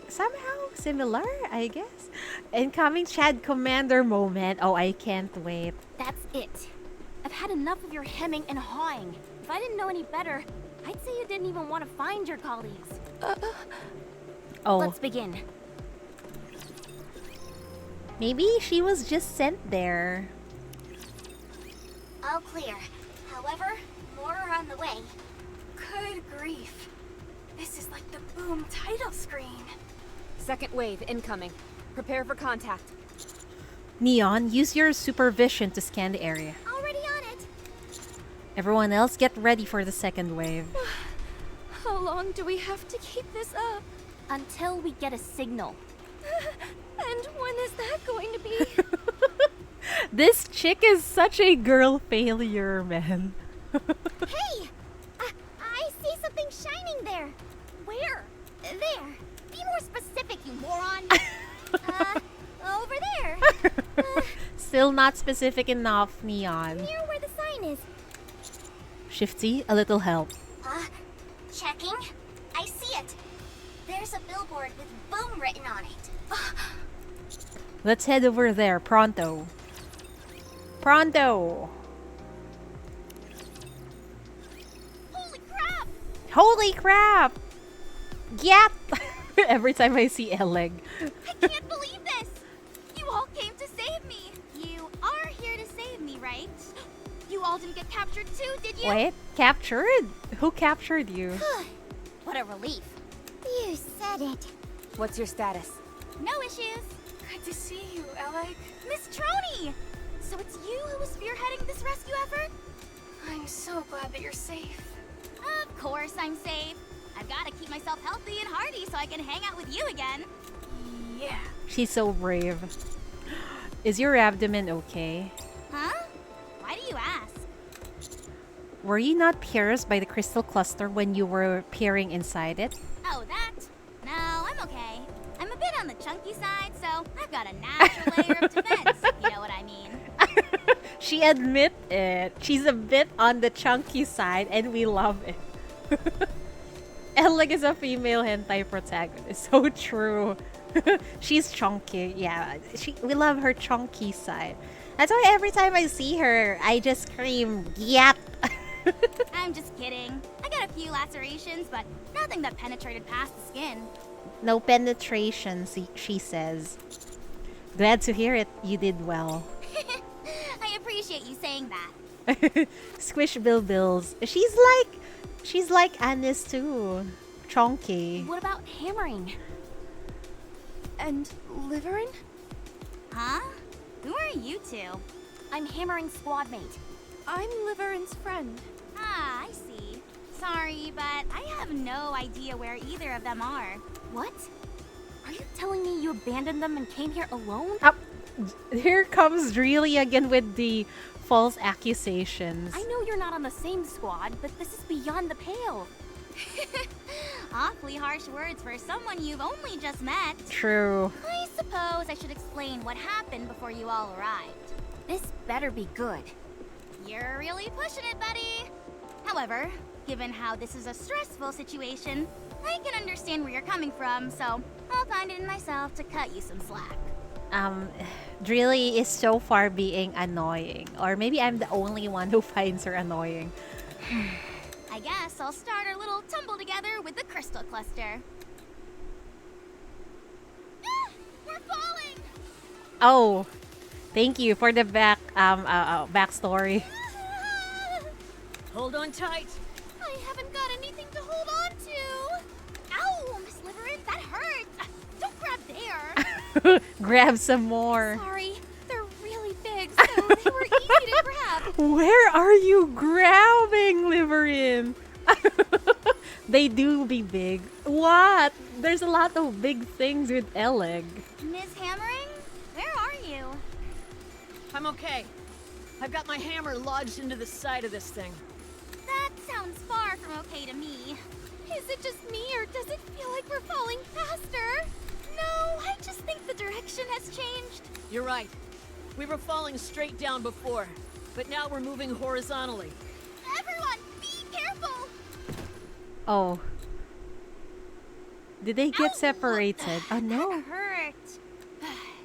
somehow similar, I guess. Incoming Chad Commander moment. Oh, I can't wait.
That's it. I've had enough of your hemming and hawing. If I didn't know any better, I'd say you didn't even want to find your colleagues.
Oh,
Let's begin.
maybe she was just sent there.
All clear. However, more are on the way.
Good grief. This is like the Boom title screen.
Second wave incoming. Prepare for contact.
Neon, use your supervision to scan the area.
Already on it.
Everyone else get ready for the second wave.
How long do we have to keep this up?
Until we get a signal.
And when is that going to be?
This chick is such a girl failure, man.
Hey! I see something shining there.
Where?
There.
Be more specific, you moron!
Over there.
Still not specific enough, Neon.
Near where the sign is.
Shifty, a little help.
Checking. I see it. There's a billboard with Boom written on it.
Let's head over there, pronto. Pronto!
Holy crap!
Holy crap! Yep! Every time I see Eleg.
I can't believe this! You all came to save me! You are here to save me, right? You all didn't get captured too, did you?
Wait, captured? Who captured you?
What a relief.
You said it.
What's your status?
No issues.
Good to see you, Alec.
Miss Trony! So it's you who was spearheading this rescue effort?
I'm so glad that you're safe.
Of course I'm safe. I've got to keep myself healthy and hearty so I can hang out with you again.
Yeah.
She's so brave. Is your abdomen okay?
Huh? Why do you ask?
Were you not pierced by the crystal cluster when you were peering inside it?
Oh, that? No, I'm okay. I'm a bit on the chunky side, so I've got a natural layer of defense. You know what I mean?
She admit it. She's a bit on the chunky side and we love it. Eleg is a female hentai protagonist. So true. She's chunky. Yeah, we love her chunky side. That's why every time I see her, I just scream, yep.
I'm just kidding. I got a few lacerations, but nothing that penetrated past the skin.
No penetration, she says. Glad to hear it. You did well.
I appreciate you saying that.
Squish Bills. She's like Anis too. Chonky.
What about hammering?
And Liverin?
Huh? Who are you two? I'm Hammering squad mate.
I'm Liverin's friend.
Ah, I see. Sorry, but I have no idea where either of them are. What? Are you telling me you abandoned them and came here alone?
Here comes Dreely again with the false accusations.
I know you're not on the same squad, but this is beyond the pale. Awfully harsh words for someone you've only just met.
True.
I suppose I should explain what happened before you all arrived. This better be good. You're really pushing it, buddy. However, given how this is a stressful situation, I can understand where you're coming from, so I'll find it in myself to cut you some slack.
Drilly is so far being annoying. Or maybe I'm the only one who finds her annoying.
I guess I'll start our little tumble together with the crystal cluster. Ah, we're falling!
Oh, thank you for the backstory.
Hold on tight.
I haven't got anything to hold on to. Ow, Miss Liverin, that hurts. Don't grab there.
Grab some more.
Sorry, they're really big, so they were easy to grab.
Where are you grabbing, Liverin? They do be big. What? There's a lot of big things with Eleg.
Miss Hammering, where are you?
I'm okay. I've got my hammer lodged into the side of this thing.
That sounds far from okay to me.
Is it just me, or does it feel like we're falling faster?
No, I just think the direction has changed.
You're right. We were falling straight down before, but now we're moving horizontally.
Everyone, be careful!
Oh. Did they get
Ow!
separated? Oh no.
That hurt.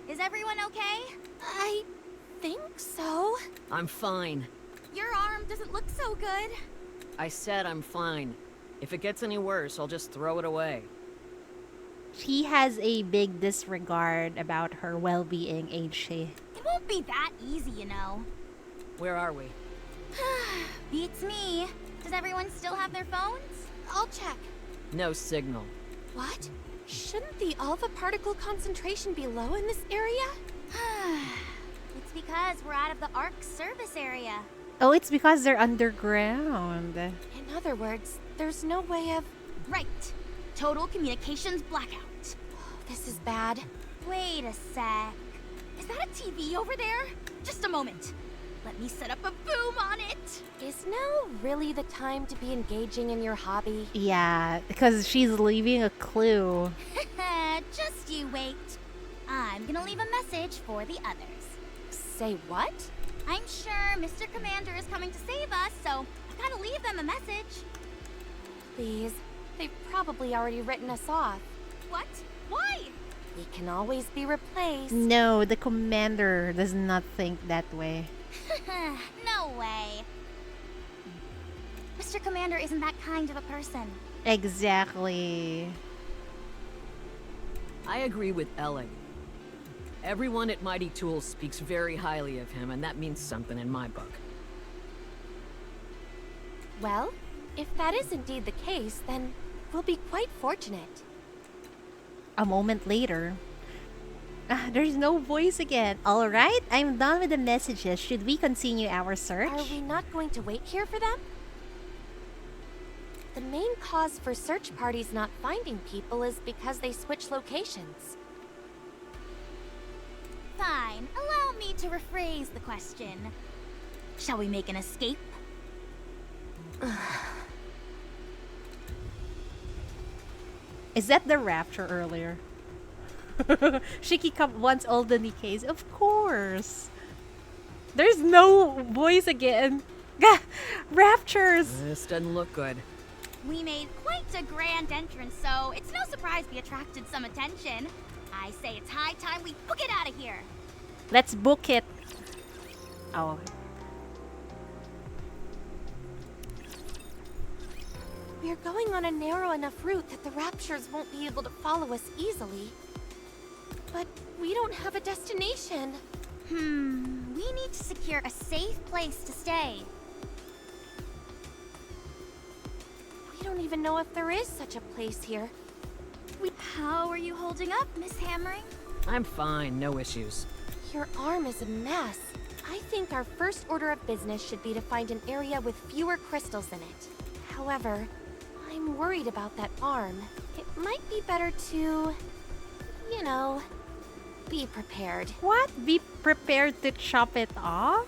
Is everyone okay?
I think so.
I'm fine.
Your arm doesn't look so good.
I said I'm fine. If it gets any worse, I'll just throw it away.
She has a big disregard about her well-being, ain't she?
It won't be that easy, you know.
Where are we?
Beats me. Does everyone still have their phones?
I'll check.
No signal.
What? Shouldn't the alpha particle concentration be low in this area?
It's because we're out of the ARK service area.
Oh, it's because they're underground.
In other words, there's no way of...
Right. Total communications blackout.
This is bad.
Wait a sec. Is that a TV over there? Just a moment. Let me set up a boom on it.
Is now really the time to be engaging in your hobby?
Yeah, because she's leaving a clue.
Just you wait. I'm gonna leave a message for the others.
Say what?
I'm sure Mr. Commander is coming to save us, so I've gotta leave them a message.
Please. They've probably already written us off.
What? Why?
We can always be replaced.
No, the commander does not think that way.
No way. Mr. Commander isn't that kind of a person.
Exactly.
I agree with Ellen. Everyone at Mighty Tools speaks very highly of him, and that means something in my book.
Well, if that is indeed the case, then we'll be quite fortunate.
A moment later. There's no voice again. Alright, I'm done with the messages. Should we continue our search?
Are we not going to wait here for them? The main cause for search parties not finding people is because they switch locations.
Fine. Allow me to rephrase the question. Shall we make an escape?
Is that the rapture earlier? Shiki wants all the Nikke's. Of course. There's no voice again. Raptures.
This doesn't look good.
We made quite a grand entrance, so it's no surprise we attracted some attention. I say it's high time we book it out of here.
Let's book it. Oh.
We're going on a narrow enough route that the Raptures won't be able to follow us easily. But we don't have a destination.
We need to secure a safe place to stay.
We don't even know if there is such a place here.
How are you holding up, Miss Hammering?
I'm fine, no issues.
Your arm is a mess. I think our first order of business should be to find an area with fewer crystals in it. However, I'm worried about that arm. It might be better to, you know, be prepared.
What? Be prepared to chop it off?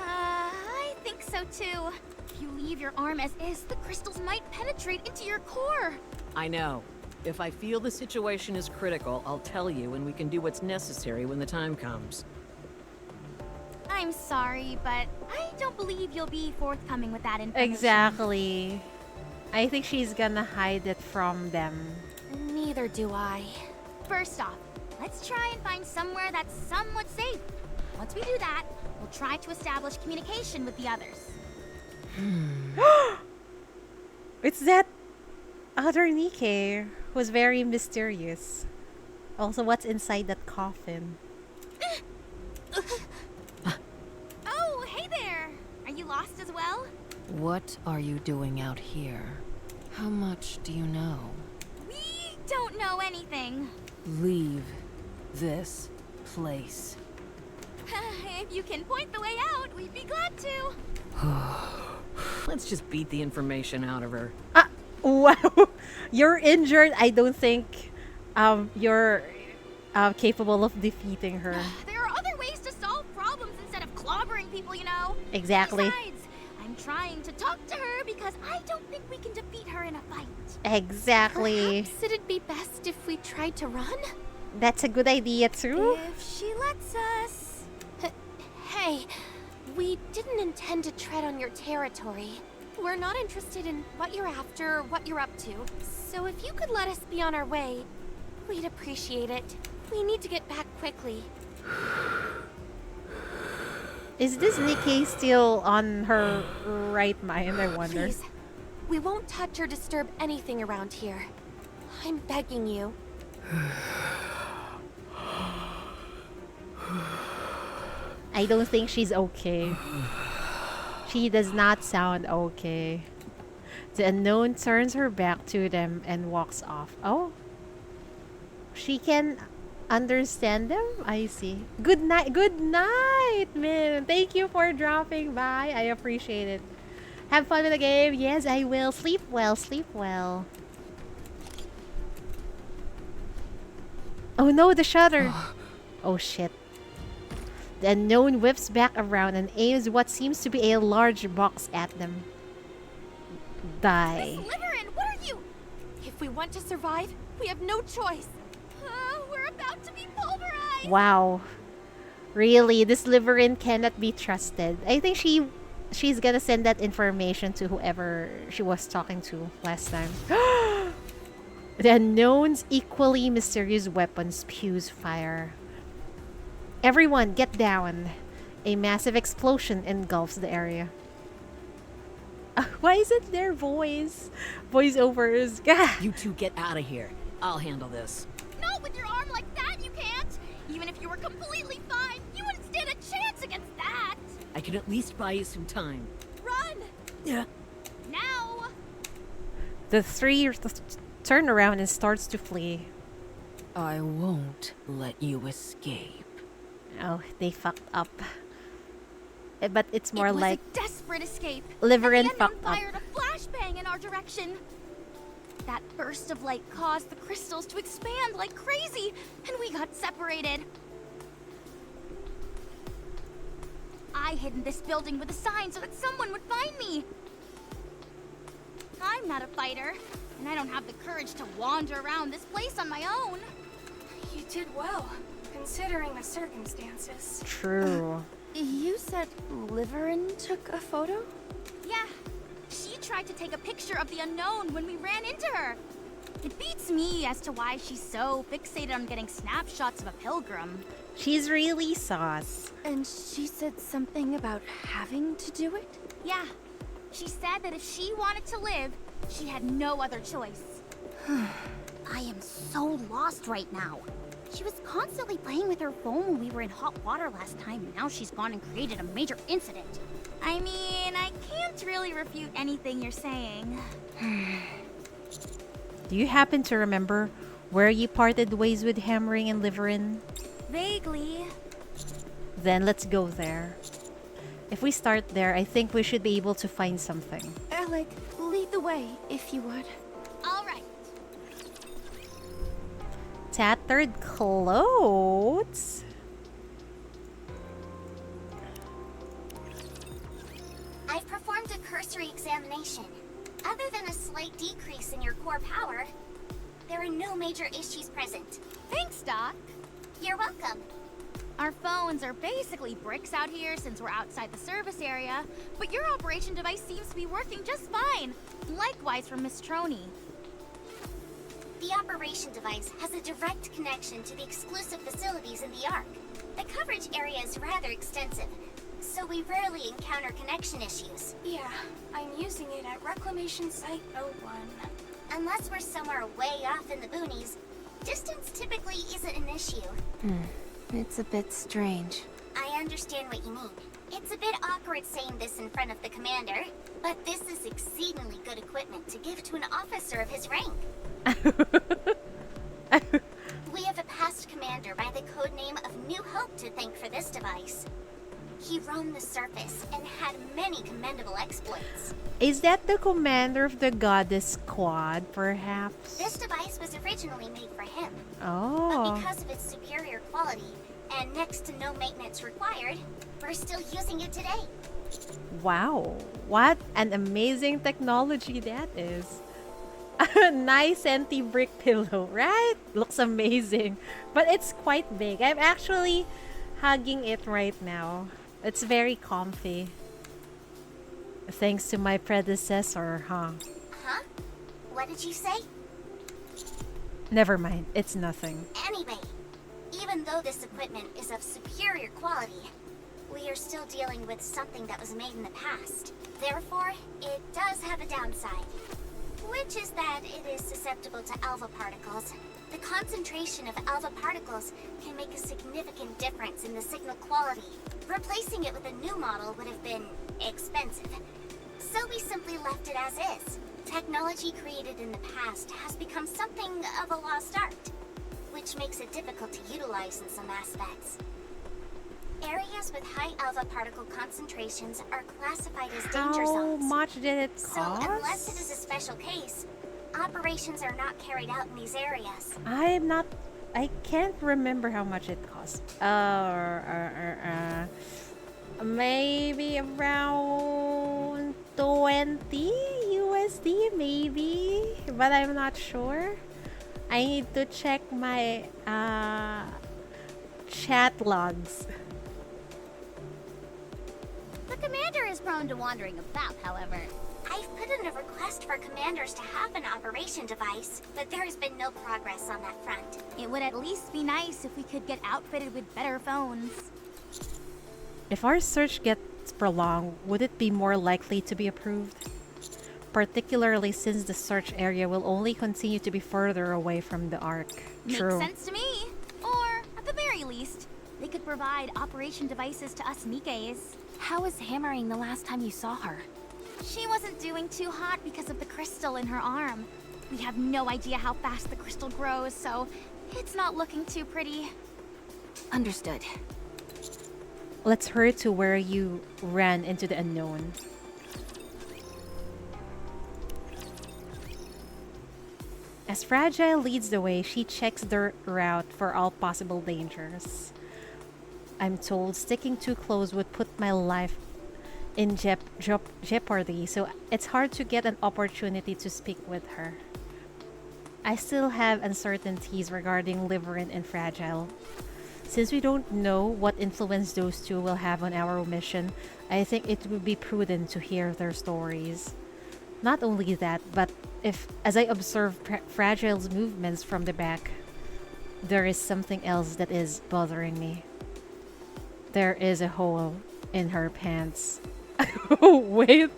I think so too. If you leave your arm as is, the crystals might penetrate into your core.
I know. If I feel the situation is critical, I'll tell you and we can do what's necessary when the time comes.
I'm sorry, but I don't believe you'll be forthcoming with that information.
Exactly. I think she's gonna hide it from them.
Neither do I.
First off, let's try and find somewhere that's somewhat safe. Once we do that, we'll try to establish communication with the others.
It's that other NIKKE who's very mysterious. Also, what's inside that coffin?
Oh, hey there! Are you lost as well?
What are you doing out here? How much do you know?
We don't know anything.
Leave this place.
If you can point the way out, we'd be glad to.
Let's just beat the information out of her.
Wow, you're injured. I don't think you're capable of defeating her.
There are other ways to solve problems instead of clobbering people, you know.
Exactly.
Besides, I'm trying to talk to her because I don't think we can defeat her in a fight.
Exactly.
Perhaps it'd be best if we tried to run?
That's a good idea too.
If she lets us. Hey, we didn't intend to tread on your territory. We're not interested in what you're after or what you're up to. So if you could let us be on our way, we'd appreciate it. We need to get back quickly.
Is this NIKKE still on her right mind, I wonder?
Please, we won't touch or disturb anything around here. I'm begging you.
I don't think she's okay. She does not sound okay. The unknown turns her back to them and walks off. Oh? She can understand them? I see. Good night. Good night, man. Thank you for dropping by. I appreciate it. Have fun with the game. Yes, I will. Sleep well. Sleep well. Oh no, the shutter. Oh shit. The unknown whips back around and aims what seems to be a large box at them. Die.
Miss Liverin, what are you?
If we want to survive, we have no choice.
We're about to be pulverized.
Wow. Really, this Liverin cannot be trusted. I think she's gonna send that information to whoever she was talking to last time. The unknown's equally mysterious weapon spews fire. Everyone, get down. A massive explosion engulfs the area. Why is it their voiceovers?
You two get out of here. I'll handle this.
Not with your arm like that, you can't. Even if you were completely fine, you wouldn't stand a chance against that.
I can at least buy you some time.
Run!
Yeah.
Now!
The three turn around and starts to flee.
I won't let you escape.
Oh, they fucked up. But it's more
it was
like
a desperate escape.
Liverin
and the unknown
fucked up.
fired a flashbang in our direction. That burst of light caused the crystals to expand like crazy, and we got separated. I hid in this building with a sign so that someone would find me. I'm not a fighter, and I don't have the courage to wander around this place on my own.
You did well, considering the circumstances.
True.
You said Liverin took a photo?
Yeah, she tried to take a picture of the unknown when we ran into her. It beats me as to why she's so fixated on getting snapshots of a pilgrim.
She's really sauce.
And she said something about having to do it?
Yeah, she said that if she wanted to live, she had no other choice. I am so lost right now. She was constantly playing with her phone when we were in hot water last time, and now she's gone and created a major incident. I mean, I can't really refute anything you're saying.
Do you happen to remember where you parted ways with Hammering and Liverin?
Vaguely.
Then let's go there. If we start there, I think we should be able to find something.
Alec, lead the way, if you would.
All right.
Tattered clothes?
I've performed a cursory slight decrease in your core power, there are no major issues present.
Thanks, Doc.
You're welcome.
Our phones are basically bricks out here since we're outside the service area, but your operation device seems to be working just fine. Likewise for Miss Troney.
The operation device has a direct connection to the exclusive facilities in the ARK. The coverage area is rather extensive, so we rarely encounter connection issues.
Yeah, I'm using it at Reclamation Site 01.
Unless we're somewhere way off in the boonies, distance typically isn't an issue.
It's a bit strange.
I understand what you mean. It's a bit awkward saying this in front of the commander, but this is exceedingly good equipment to give to an officer of his rank. We have a past commander by the codename of New Hope to thank for this device. He roamed the surface and had many commendable exploits.
Is that the commander of the Goddess Squad, perhaps?
This device was originally made for him, but
Oh.
because of its superior quality and next to no maintenance required, we're still using it today.
Wow. What an amazing technology that is. Nice anti-brick pillow, right? Looks amazing. But it's quite big. I'm actually hugging it right now. It's very comfy. Thanks to my predecessor, huh?
Huh? What did you say?
Never mind. It's nothing.
Anyway, even though this equipment is of superior quality, we are still dealing with something that was made in the past. Therefore, it does have a downside, which is that it is susceptible to alpha particles. The concentration of alpha particles can make a significant difference in the signal quality. Replacing it with a new model would have been expensive, so we simply left it as is. Technology created in the past has become something of a lost art, which makes it difficult to utilize in some aspects. Areas with high alpha particle concentrations are classified as danger
How
zones.
much did it
So unless it
cost?
is a special case, operations are not carried out in these areas.
I can't remember how much it cost. Maybe around 20 USD, maybe, but I'm not sure. I need to check my chat logs.
The commander is prone to wandering about, however.
I've put in a request for commanders to have an operation device, but there has been no progress on that front.
It would at least be nice if we could get outfitted with better phones.
If our search gets prolonged, would it be more likely to be approved? Particularly since the search area will only continue to be further away from the ARK. True.
Makes sense to me. Or, at the very least, they could provide operation devices to us Nikkes.
How was Hammering the last time you saw her?
She wasn't doing too hot because of the crystal in her arm. We have no idea how fast the crystal grows, so it's not looking too pretty.
Understood.
Let's hurry to where you ran into the unknown. As Fragile leads the way, she checks the route for all possible dangers. I'm told sticking too close would put my life in jeopardy, so it's hard to get an opportunity to speak with her. I still have uncertainties regarding Liverine and Fragile. Since we don't know what influence those two will have on our mission, I think it would be prudent to hear their stories. Not only that, but if, as I observe Fragile's movements from the back, there is something else that is bothering me. There is a hole in her pants. Wait.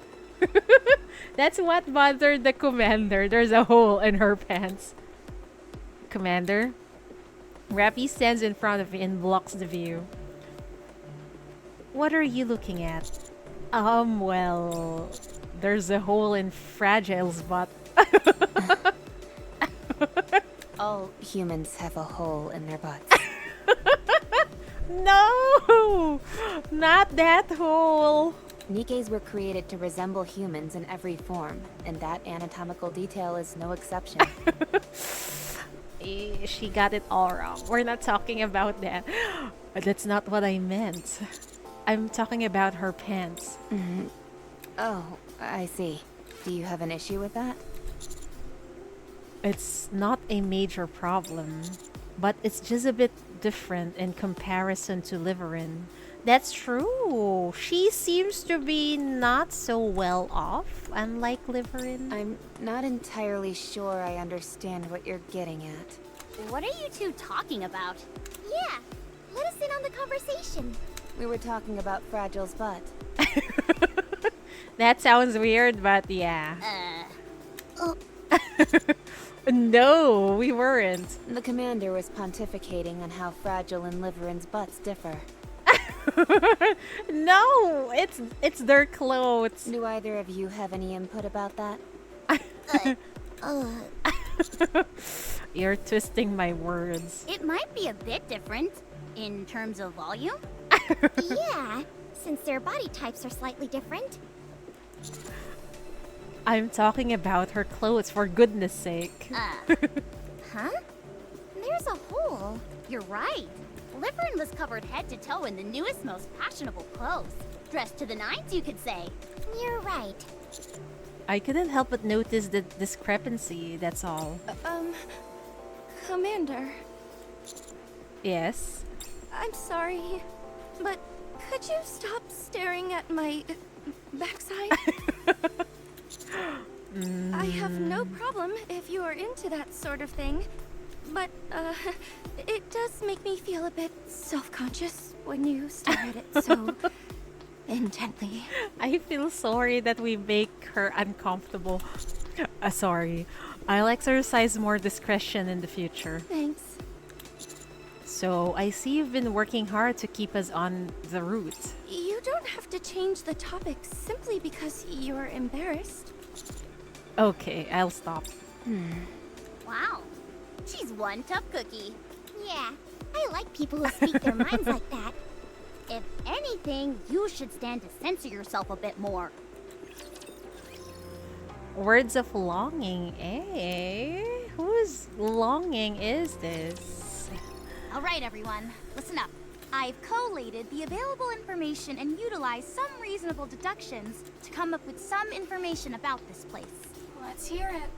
That's what bothered the commander. There's a hole in her pants. Commander? Rappy stands in front of me and blocks the view. What are you looking at? Well, there's a hole in Fragile's butt.
All humans have a hole in their butts.
No! Not that hole!
Nikkes were created to resemble humans in every form, and that anatomical detail is no exception.
She got it all wrong. We're not talking about that. That's not what I meant. I'm talking about her pants.
Oh, I see. Do you have an issue with that?
It's not a major problem, but it's just a bit different in comparison to Liverin. That's true. She seems to be not so well off, unlike Liverin.
I'm not entirely sure I understand what you're getting at.
What are you two talking about?
Yeah, let us in on the conversation.
We were talking about Fragile's butt.
That sounds weird, but yeah.
Uh,
No, we weren't.
The commander was pontificating on how Fragile and Liverin's butts differ.
No, it's their clothes.
Do either of you have any input about that?
You're twisting my words.
it might be a bit different in terms of volume.
Yeah, since their body types are slightly different.
I'm talking about her clothes, for goodness sake.
Huh? There's a hole.
You're right. Liverin was covered head to toe in the newest, most fashionable clothes. Dressed to the nines, you could say.
You're right.
I couldn't help but notice the discrepancy, that's all.
Commander,
Yes?
I'm sorry, but could you stop staring at my backside? I have no problem if you are into that sort of thing, but it does make me feel a bit self-conscious when you stare at it so intently.
I feel sorry that we make her uncomfortable. Sorry. I'll exercise more discretion in the future.
Thanks.
So, I see you've been working hard to keep us on the route.
You don't have to change the topic simply because you're embarrassed.
Okay, I'll stop.
Wow. She's one tough cookie.
Yeah, I like people who speak their minds like that.
If anything, you should stand to censor yourself a bit more.
Words of longing, eh? Whose longing is this?
All right, everyone, listen up. I've collated the available information and utilized some reasonable deductions to come up with some information about this place.
Let's hear it.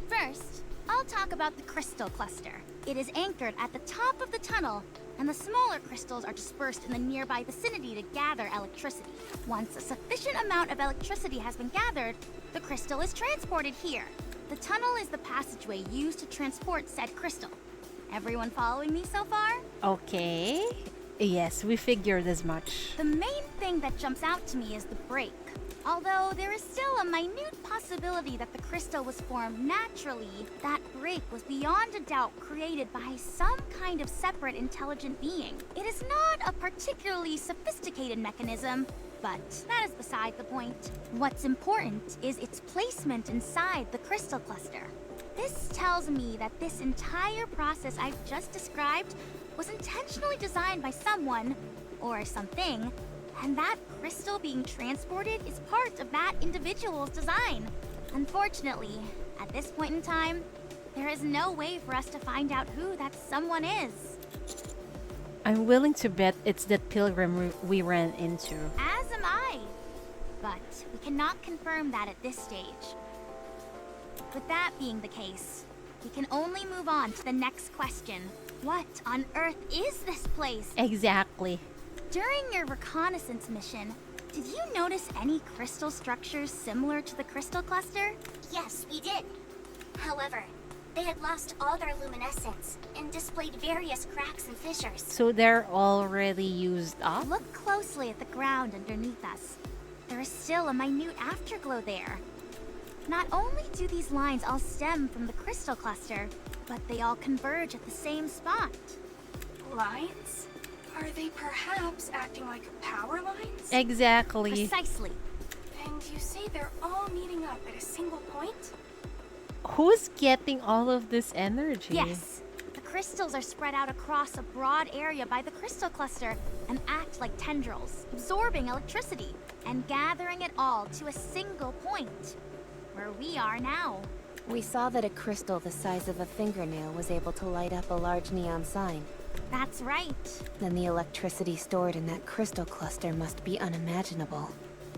First, I'll talk about the crystal cluster. It is anchored at the top of the tunnel, and the smaller crystals are dispersed in the nearby vicinity to gather electricity. Once a sufficient amount of electricity has been gathered, the crystal is transported here. The tunnel is the passageway used to transport said crystal. Everyone following me so far?
Okay. Yes, we figured as much.
The main thing that jumps out to me is the break. Although there is still a minute possibility that the crystal was formed naturally, that break was beyond a doubt created by some kind of separate intelligent being. It is not a particularly sophisticated mechanism, but that is beside the point. What's important is its placement inside the crystal cluster. This tells me that this entire process I've just described was intentionally designed by someone, or something, and that crystal being transported is part of that individual's design. Unfortunately, at this point in time, there is no way for us to find out who that someone is.
I'm willing to bet it's that pilgrim we ran into.
As am I. But we cannot confirm that at this stage. With that being the case, we can only move on to the next question. What on earth is this place?
Exactly.
During your reconnaissance mission, did you notice any crystal structures similar to the crystal cluster?
Yes, we did. However, they had lost all their luminescence and displayed various cracks and fissures.
So they're already used up?
Look closely at the ground underneath us. There is still a minute afterglow there. Not only do these lines all stem from the crystal cluster, but they all converge at the same spot.
Lines? Are they perhaps acting like power lines?
Exactly.
Precisely.
And you say they're all meeting up at a single point?
Who's getting all of this energy?
Yes. The crystals are spread out across a broad area by the crystal cluster and act like tendrils, absorbing electricity and gathering it all to a single point, where we are now.
We saw that a crystal the size of a fingernail was able to light up a large neon sign.
That's right.
Then the electricity stored in that crystal cluster must be unimaginable.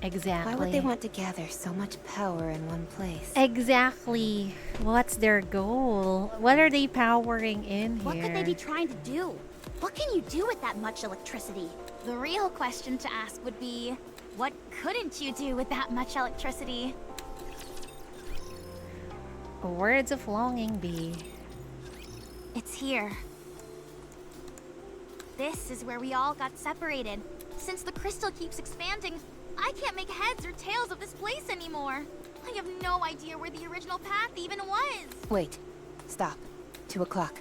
Exactly.
Why would they want to gather so much power in one place?
Exactly. What's their goal? What are they powering in here?
What could they be trying to do? What can you do with that much electricity?
The real question to ask would be, what couldn't you do with that much electricity?
Words of longing be.
It's here. This is where we all got separated. Since the crystal keeps expanding, I can't make heads or tails of this place anymore. I have no idea where the original path even was.
Wait. Stop. 2 o'clock.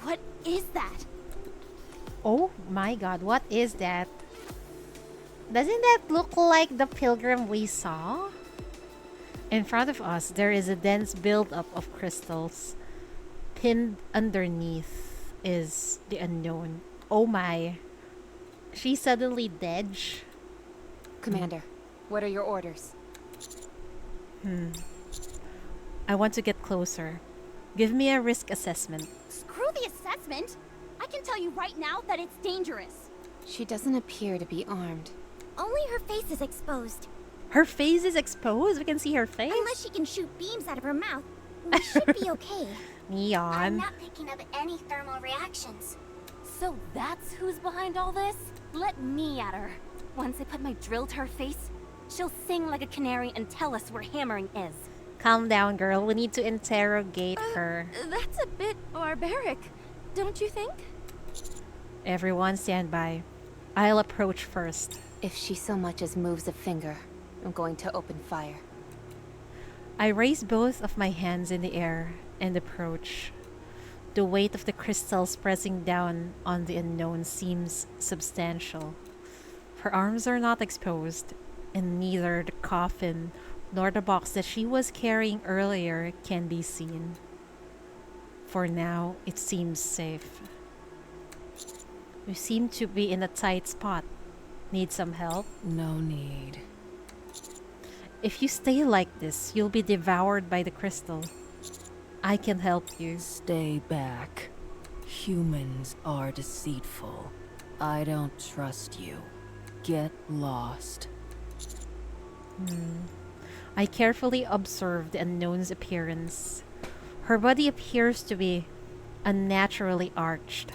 What is that?
Oh my god, what is that? Doesn't that look like the pilgrim we saw? In front of us, there is a dense buildup of crystals. Pinned underneath is the unknown. Oh my. She's suddenly dead.
Commander, what are your orders?
I want to get closer. Give me a risk assessment.
Screw the assessment! I can tell you right now that it's dangerous.
She doesn't appear to be armed.
Only her face is exposed.
Her face is exposed. We can see her face.
Unless she can shoot beams out of her mouth, we should be okay. I'm
Neon.
not picking up any thermal reactions.
So that's who's behind all this? Let me at her. Once I put my drill to her face, she'll sing like a canary and tell us where hammering is.
Calm down, girl. We need to interrogate her.
That's a bit barbaric, don't you think?
Everyone stand by. I'll approach first.
If she so much as moves a finger, I'm going to open fire.
I raise both of my hands in the air and approach. The weight of the crystals pressing down on the unknown seems substantial. Her arms are not exposed, and neither the coffin nor the box that she was carrying earlier can be seen. For now, it seems safe. We seem to be in a tight spot. Need some help?
No need.
If you stay like this, you'll be devoured by the crystal. I can help you.
Stay back. Humans are deceitful. I don't trust you. Get lost.
I carefully observe the unknown's appearance. Her body appears to be unnaturally arched,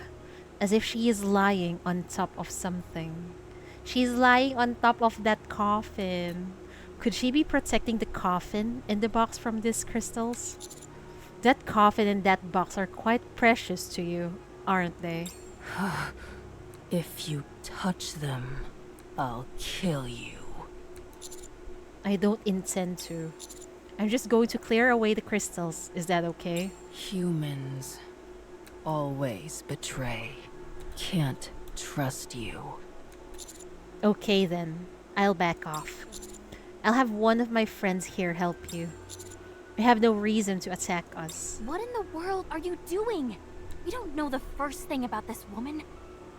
as if she is lying on top of something. She's lying on top of that coffin. Could she be protecting the coffin in the box from these crystals? That coffin and that box are quite precious to you, aren't they?
If you touch them, I'll kill you.
I don't intend to. I'm just going to clear away the crystals. Is that okay?
Humans always betray. Can't trust you.
Okay then. I'll back off. I'll have one of my friends here help you. You have no reason to attack us.
What in the world are you doing? You don't know the first thing about this woman.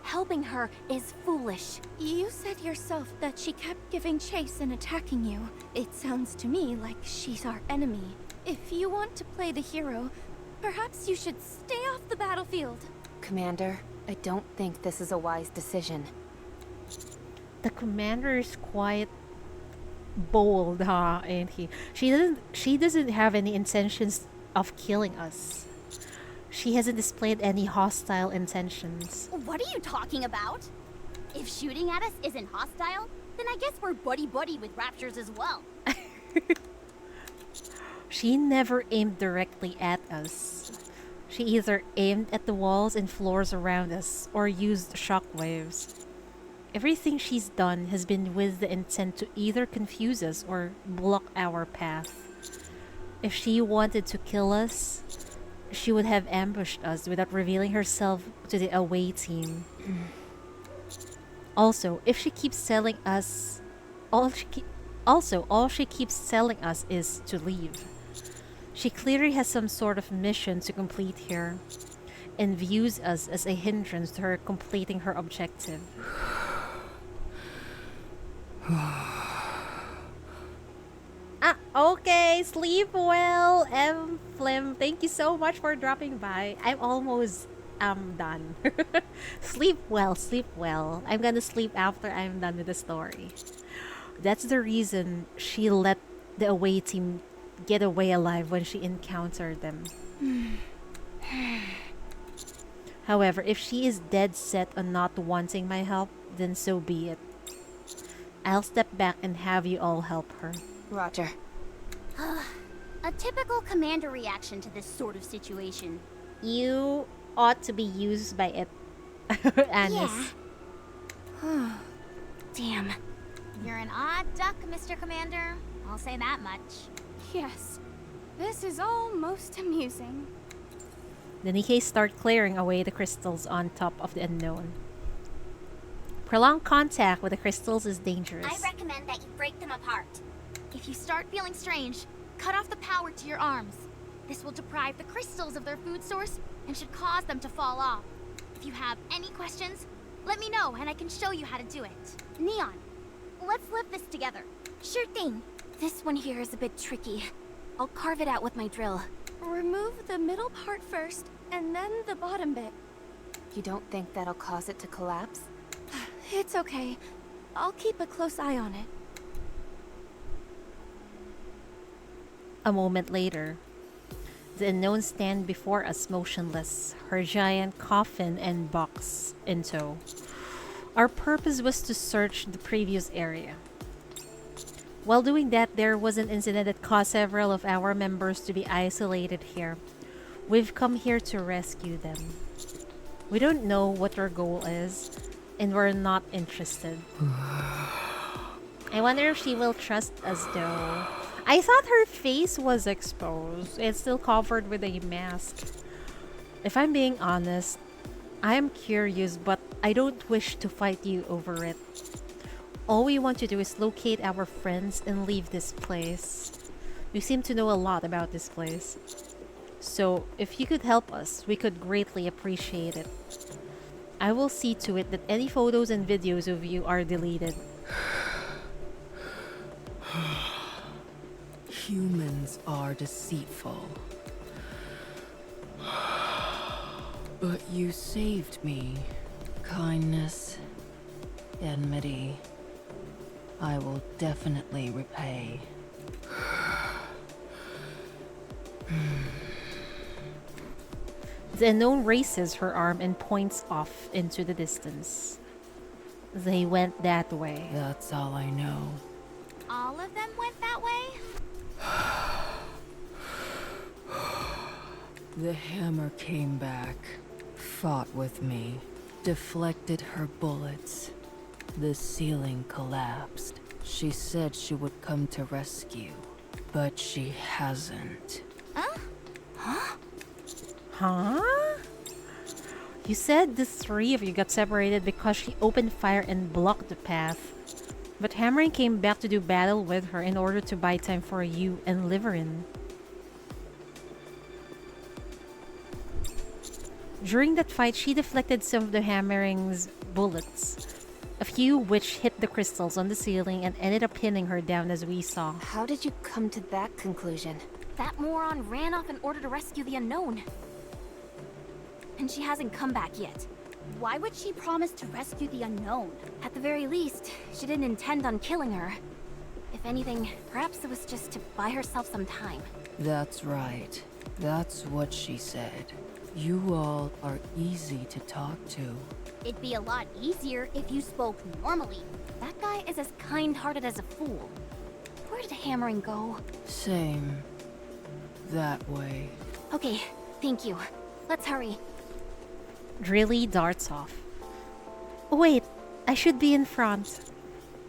Helping her is foolish. You said yourself that she kept giving chase and attacking you. It sounds to me like she's our enemy. If you want to play the hero, perhaps you should stay off the battlefield.
Commander, I don't think this is a wise decision.
The commander is quite bold, huh? Ain't he? She doesn't have any intentions of killing us. She hasn't displayed any hostile intentions.
What are you talking about? If shooting at us isn't hostile, then I guess we're buddy-buddy with raptures as well.
She never aimed directly at us. She either aimed at the walls and floors around us or used shockwaves. Everything she's done has been with the intent to either confuse us or block our path. If she wanted to kill us, she would have ambushed us without revealing herself to the away team. Also, if she keeps telling us, all she keeps telling us is to leave. She clearly has some sort of mission to complete here, and views us as a hindrance to her completing her objective. Okay, sleep well, M. Flim. Thank you so much for dropping by. I'm almost done. Sleep well, sleep well. I'm gonna sleep after I'm done with the story. That's the reason she let the away team get away alive when she encountered them. However, if she is dead set on not wanting my help, then so be it. I'll step back and have you all help her.
Roger.
A typical commander reaction to this sort of situation.
You ought to be used by it, Anis.
Damn.
You're an odd duck, Mr. Commander. I'll say that much.
Yes. This is all most amusing.
The NIKKE start clearing away the crystals on top of the unknown. Prolonged contact with the crystals is dangerous.
I recommend that you break them apart.
If you start feeling strange, cut off the power to your arms. This will deprive the crystals of their food source and should cause them to fall off. If you have any questions, let me know and I can show you how to do it. Neon, let's lift this together.
Sure thing. This one here is a bit tricky. I'll carve it out with my drill. Remove the middle part first, and then the bottom bit.
You don't think that'll cause it to collapse?
It's okay. I'll keep a close eye on it.
A moment later, the unknown stand before us motionless, her giant coffin and box in tow. Our purpose was to search the previous area. While doing that, there was an incident that caused several of our members to be isolated here. We've come here to rescue them. We don't know what our goal is, and we're not interested. I wonder if she will trust us though. I thought her face was exposed. It's still covered with a mask. If I'm being honest, I am curious, but I don't wish to fight you over it. All we want to do is locate our friends and leave this place. You seem to know a lot about this place. So, if you could help us, we could greatly appreciate it. I will see to it that any photos and videos of you are deleted.
Humans are deceitful. But you saved me. Kindness, enmity. I will definitely repay.
The unknown raises her arm and points off into the distance. They went that way.
That's all I know.
All of them went that way?
The hammer came back, fought with me, deflected her bullets. The ceiling collapsed. She said she would come to rescue, but she hasn't.
Huh? You said the three of you got separated because she opened fire and blocked the path. But Hammering came back to do battle with her in order to buy time for you and Liverin. During that fight, she deflected some of the Hammering's bullets, a few which hit the crystals on the ceiling and ended up pinning her down as we saw.
How did you come to that conclusion?
That moron ran off in order to rescue the unknown. And she hasn't come back yet.
Why would she promise to rescue the unknown?
At the very least, she didn't intend on killing her. If anything, perhaps it was just to buy herself some time.
That's right. That's what she said. You all are easy to talk to.
It'd be a lot easier if you spoke normally.
That guy is as kind-hearted as a fool. Where did Hammering go?
Same. That way.
Okay, thank you. Let's hurry.
Drilly darts off. Wait, I should be in front.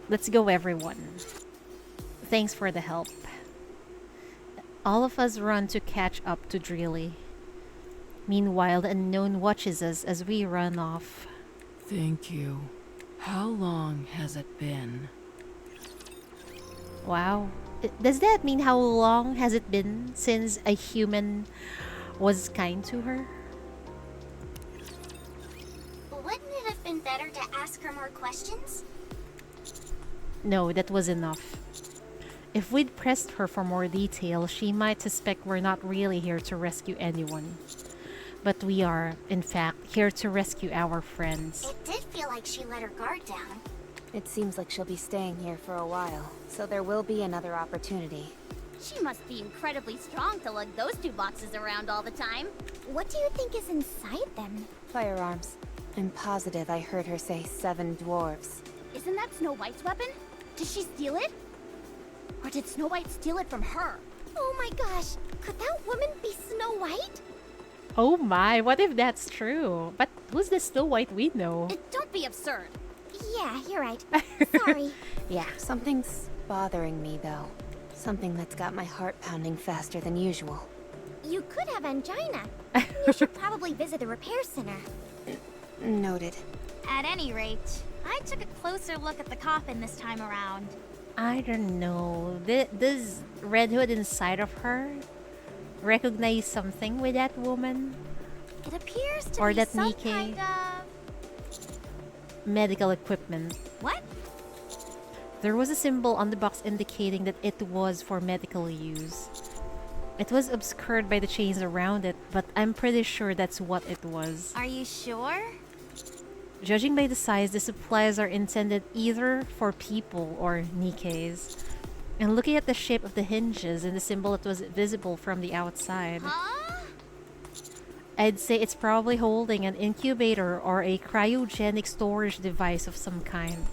Let's go, everyone. Thanks for the help. All of us run to catch up to Drilly. Meanwhile, the unknown watches us as we run off.
Thank you. How long has it been?
Wow. Does that mean how long has it been since a human was kind to her?
Wouldn't it have been better to ask her more questions?
No, that was enough. If we'd pressed her for more detail, she might suspect we're not really here to rescue anyone. But we are, in fact, here to rescue our friends.
It did feel like she let her guard down.
It seems like she'll be staying here for a while, so there will be another opportunity.
She must be incredibly strong to lug those two boxes around all the time.
What do you think is inside them?
Firearms. I'm positive I heard her say 7 dwarves.
Isn't that Snow White's weapon? Did she steal it? Or did Snow White steal it from her?
Oh my gosh, could that woman be Snow White?
Oh my, what if that's true? But who's the Snow White we know?
Don't be absurd.
Yeah, you're right. Sorry.
Yeah.
Something's bothering me, though. Something that's got my heart pounding faster than usual.
You could have angina. You should probably visit the repair center.
Noted.
At any rate, I took a closer look at the coffin this time around.
I don't know. Does Red Hood inside of her recognize something with that woman?
It appears to
Or
be
that
some
NIKKE.
kind of...
Medical equipment.
What?
There was a symbol on the box indicating that it was for medical use. It was obscured by the chains around it, but I'm pretty sure that's what it was.
Are you sure?
Judging by the size, the supplies are intended either for people or NIKKEs. And looking at the shape of the hinges and the symbol, it was visible from the outside.
Huh?
I'd say it's probably holding an incubator or a cryogenic storage device of some kind.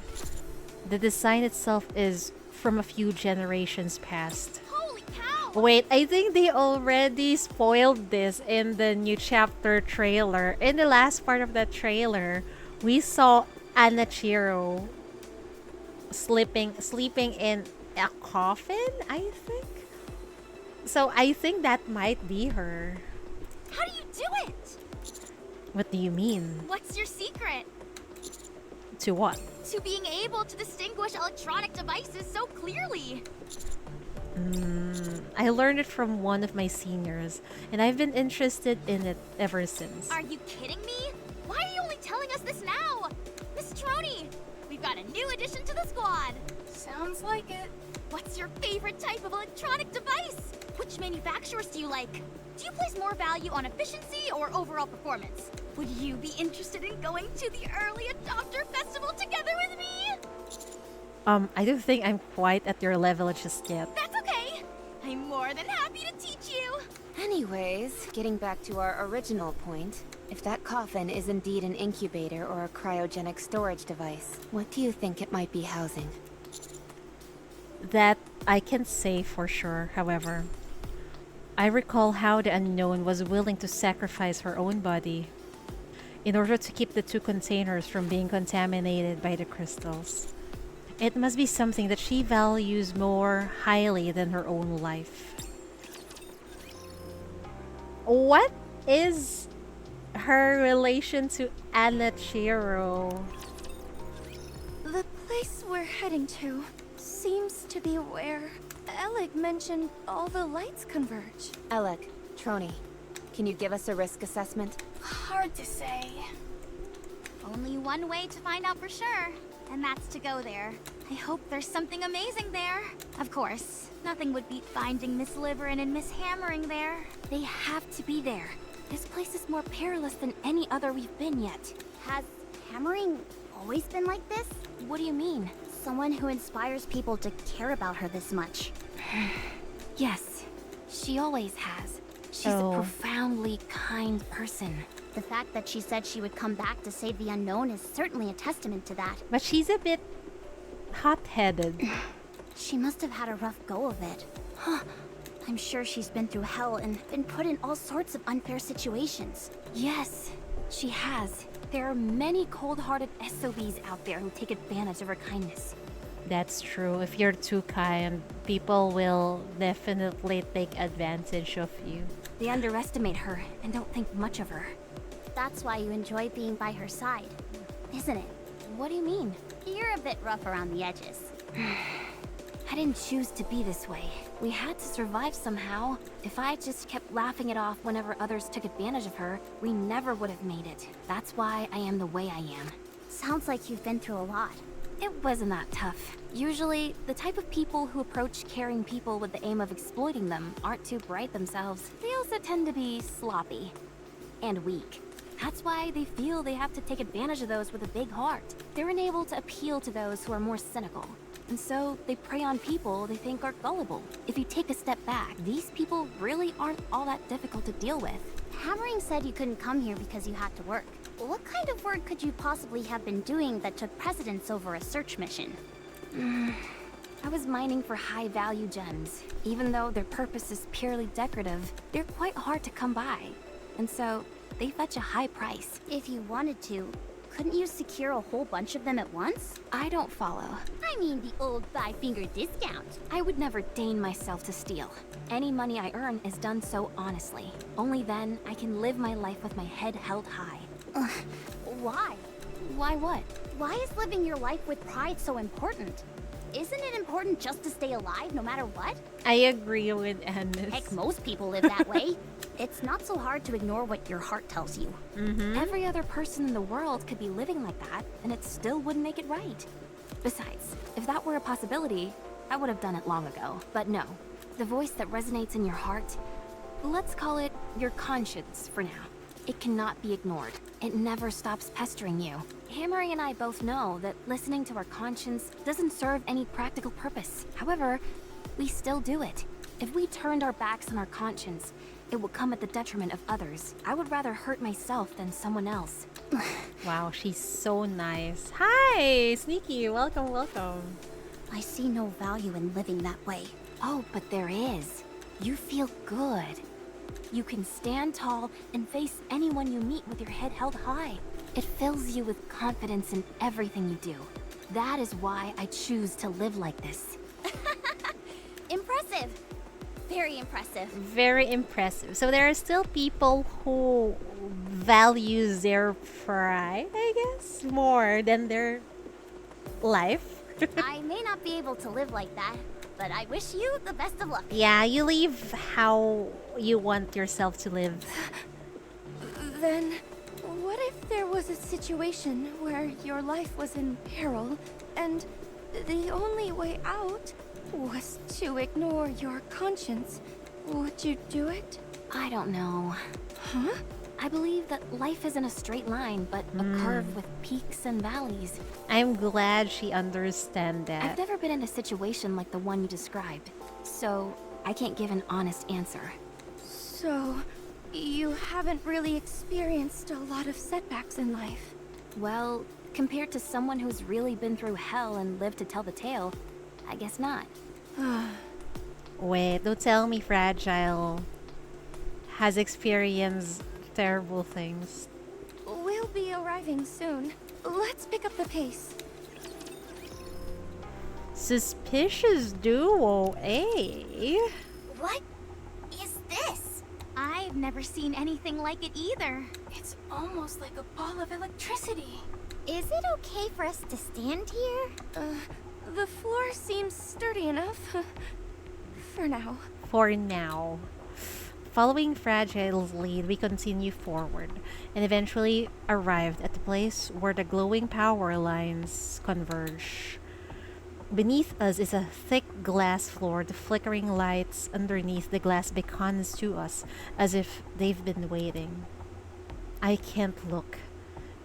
The design itself is from a few generations past.
Holy cow!
Wait, I think they already spoiled this in the new chapter trailer. In the last part of that trailer, we saw Anachiro sleeping in a coffin, I think. So I think that might be her.
How do you do it?
What do you mean?
What's your secret?
To what?
To being able to distinguish electronic devices so clearly.
I learned it from one of my seniors, and I've been interested in it ever since.
Are you kidding me? Why are you only telling us this now? Miss Troni, we've got a new addition to the squad.
Sounds like it.
What's your favorite type of electronic device? Which manufacturers do you like? Do you place more value on efficiency or overall performance? Would you be interested in going to the early adopter festival together with me?
I don't think I'm quite at your level just yet.
That's okay. I'm more than happy to teach you.
Anyways, getting back to our original point, if that coffin is indeed an incubator or a cryogenic storage device, what do you think it might be housing?
That I can say for sure, however. I recall how the Unknown was willing to sacrifice her own body in order to keep the 2 containers from being contaminated by the crystals. It must be something that she values more highly than her own life. What is her relation to Anachiro?
The place we're heading to seems to be where Alec mentioned all the lights converge.
Alec, Troni, can you give us a risk assessment?
Hard to say.
Only one way to find out for sure, and that's to go there. I hope there's something amazing there. Of course, nothing would beat finding Miss Liverin and Miss Hammering there.
They have to be there. This place is more perilous than any other we've been yet.
Has Hammering always been like this?
What do you mean?
Someone who inspires people to care about her this much.
Yes, she always has. She's
Oh.
a profoundly kind person.
The fact that she said she would come back to save the Unknown is certainly a testament to that.
But she's a bit hot-headed.
She must have had a rough go of it. Huh. I'm sure she's been through hell and been put in all sorts of unfair situations.
Yes, she has. There are many cold-hearted SOBs out there who take advantage of her kindness.
That's true. If you're too kind, people will definitely take advantage of you.
They underestimate her and don't think much of her.
That's why you enjoy being by her side, isn't it?
What do you mean?
You're a bit rough around the edges.
I didn't choose to be this way. We had to survive somehow. If I had just kept laughing it off whenever others took advantage of her, we never would have made it. That's why I am the way I am.
Sounds like you've been through a lot.
It wasn't that tough. Usually, the type of people who approach caring people with the aim of exploiting them aren't too bright themselves. They also tend to be sloppy. And weak. That's why they feel they have to take advantage of those with a big heart. They're unable to appeal to those who are more cynical. And so they prey on people they think are gullible. If you take a step back, these people really aren't all that difficult to deal with.
Hammering said you couldn't come here because you had to work. What kind of work could you possibly have been doing that took precedence over a search mission?
I was mining for high-value gems. Even though their purpose is purely decorative, they're quite hard to come by. And so, they fetch a high price.
If you wanted to, couldn't you secure a whole bunch of them at once?
I don't follow.
I mean the old five-finger discount.
I would never deign myself to steal. Any money I earn is done so honestly. Only then, I can live my life with my head held high.
Why?
Why what?
Why is living your life with pride so important? Isn't it important just to stay alive no matter what?
I agree with Ennis.
Heck, most people live that way. It's not so hard to ignore what your heart tells you.
Every other person in the world could be living like that, and it still wouldn't make it right. Besides, if that were a possibility, I would have done it long ago. But no, the voice that resonates in your heart, let's call it your conscience for now. It cannot be ignored. It never stops pestering you. Hammering and I both know that listening to our conscience doesn't serve any practical purpose. However, we still do it. If we turned our backs on our conscience, it would come at the detriment of others. I would rather hurt myself than someone else.
Wow, she's so nice. Hi, Sneaky. Welcome, welcome.
I see no value in living that way.
Oh, but there is. You feel good. You can stand tall and face anyone you meet with your head held high. It fills you with confidence in everything you do. That is why I choose to live like this.
Impressive. Very impressive.
Very impressive. So there are still people who value their pride, I guess, more than their life.
I may not be able to live like that, but I wish you the best of luck.
Yeah, you live how you want yourself to live.
Then, what if there was a situation where your life was in peril, and the only way out was to ignore your conscience? Would you do it?
I don't know.
Huh?
I believe that life isn't a straight line, but a curve with peaks and valleys.
I'm glad she understands that.
I've never been in a situation like the one you described, so I can't give an honest answer.
So, you haven't really experienced a lot of setbacks in life.
Well, compared to someone who's really been through hell and lived to tell the tale, I guess not.
Wait, don't tell me Fragile has experienced terrible things.
We'll be arriving soon. Let's pick up the pace.
Suspicious duo, eh?
What is this?
I've never seen anything like it either.
It's almost like a ball of electricity.
Is it okay for us to stand here?
The floor seems sturdy enough. For now.
For now. Following Fragile's lead, we continue forward and eventually arrived at the place where the glowing power lines converge. Beneath us is a thick glass floor. The flickering lights underneath the glass beckons to us as if they've been waiting. I can't look.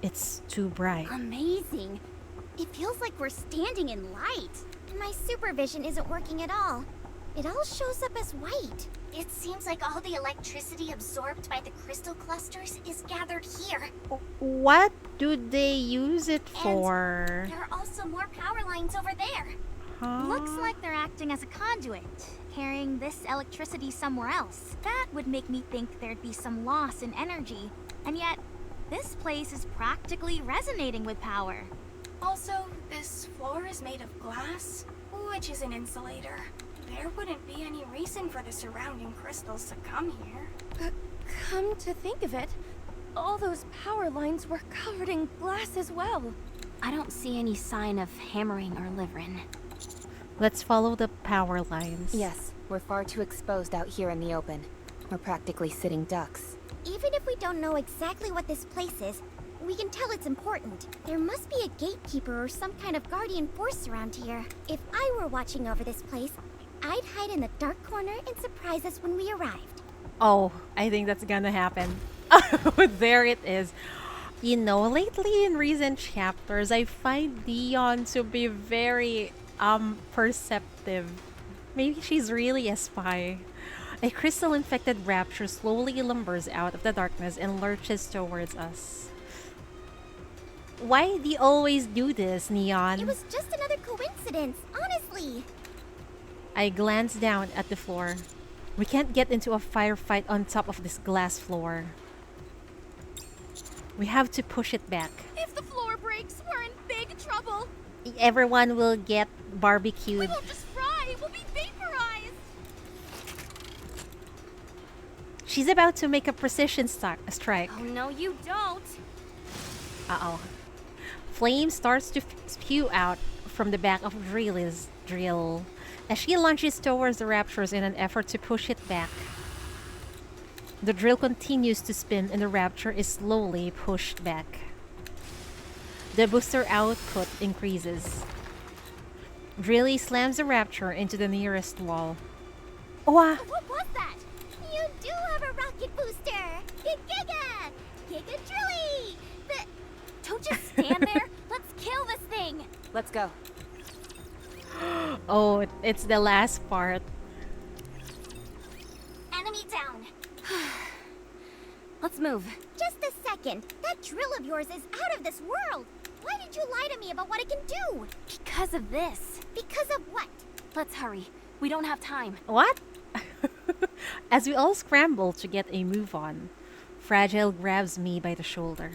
It's too bright.
Amazing. It feels like we're standing in light.
My supervision isn't working at all. It all shows up as white. It seems like all the electricity absorbed by the crystal clusters is gathered here.
What do they use it for?
There are also more power lines over there.
Huh?
Looks like they're acting as a conduit, carrying this electricity somewhere else. That would make me think there'd be some loss in energy. And yet, this place is practically resonating with power.
Also, this floor is made of glass, which is an insulator. There wouldn't be any reason for the surrounding crystals to come here. Come to think of it, all those power lines were covered in glass as well.
I don't see any sign of hammering or living.
Let's follow the power lines.
Yes, we're far too exposed out here in the open. We're practically sitting ducks.
Even if we don't know exactly what this place is, we can tell it's important. There must be a gatekeeper or some kind of guardian force around here. If I were watching over this place, I'd hide in the dark corner and surprise us when we arrived.
Oh, I think that's gonna happen. There it is. You know, lately in recent chapters, I find Dion to be very perceptive. Maybe she's really a spy. A crystal infected rapture slowly lumbers out of the darkness and lurches towards us. Why do you always do this, Neon?
It was just another coincidence, honestly.
I glance down at the floor. We can't get into a firefight on top of this glass floor. We have to push it back.
If the floor breaks, we're in big trouble.
Everyone will get
We
barbecued.
won't just fry, we'll be vaporized.
She's about to make a precision strike.
Oh no, you don't.
Uh-oh. Flame starts to spew out from the back of Drill's drill as she lunges towards the raptures in an effort to push it back. The drill continues to spin and the rapture is slowly pushed back. The booster output increases. Drilly slams the rapture into the nearest wall. Wow!
What was that?
You do have a rocket booster! Giga! Giga Drilly! But
Don't just stand there. Let's kill this thing.
Let's go.
Oh, it's the last part.
enemy down.
Let's move.
Just a second. That drill of yours is out of this world. Why did you lie to me about what it can do?
Because of this.
Because of what?
Let's hurry. We don't have time.
What? As we all scramble to get a move on, Fragile grabs me by the shoulder.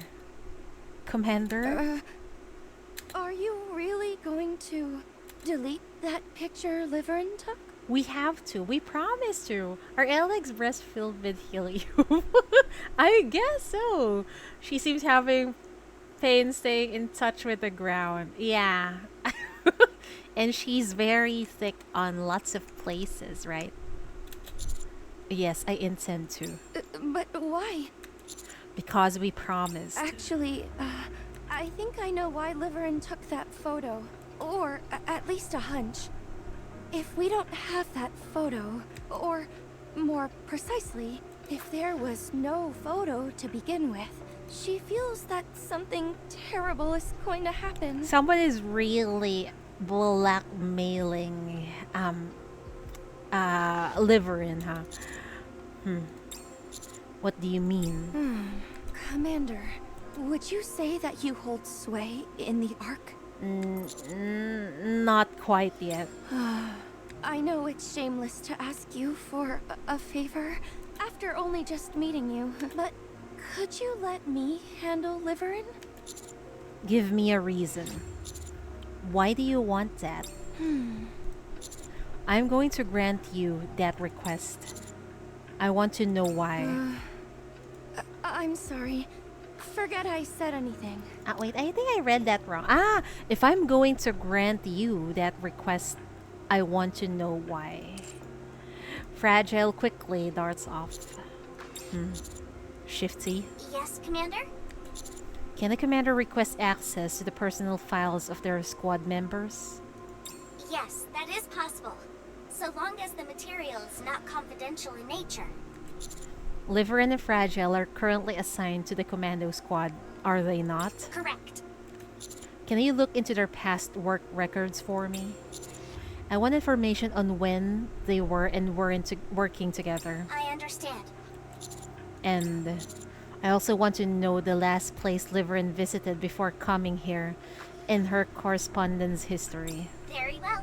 Commander?
Are you really going to delete that picture Liverin took?
We have to. We promise to. Are Alex breast filled with helium? I guess so. She seems having pain staying in touch with the ground. Yeah. And she's very thick on lots of places, right? Yes, I intend to.
But why?
Because we promised.
Actually, I think I know why Liverin took that photo. Or at least a hunch. If we don't have that photo, or more precisely, if there was no photo to begin with, she feels that something terrible is going to happen.
Someone is really blackmailing Liverin, huh? What do you mean?
Commander, would you say that you hold sway in the Ark?
Not quite yet.
I know it's shameless to ask you for a favor after only just meeting you, but could you let me handle Liverin?
Give me a reason. Why do you want that? I'm going to grant you that request. I want to know why.
I'm sorry. Forget I said anything.
Wait, I think I read that wrong. If I'm going to grant you that request, I want to know why. Fragile quickly darts off. Shifty.
Yes, Commander?
Can the commander request access to the personal files of their squad members?
Yes, that is possible. So long as the material is not confidential in nature.
Liverin and Fragile are currently assigned to the commando squad, are they not?
Correct.
Can you look into their past work records for me? I want information on when they were and weren't working together.
I understand.
And I also want to know the last place Liverin visited before coming here in her correspondence history.
Very well.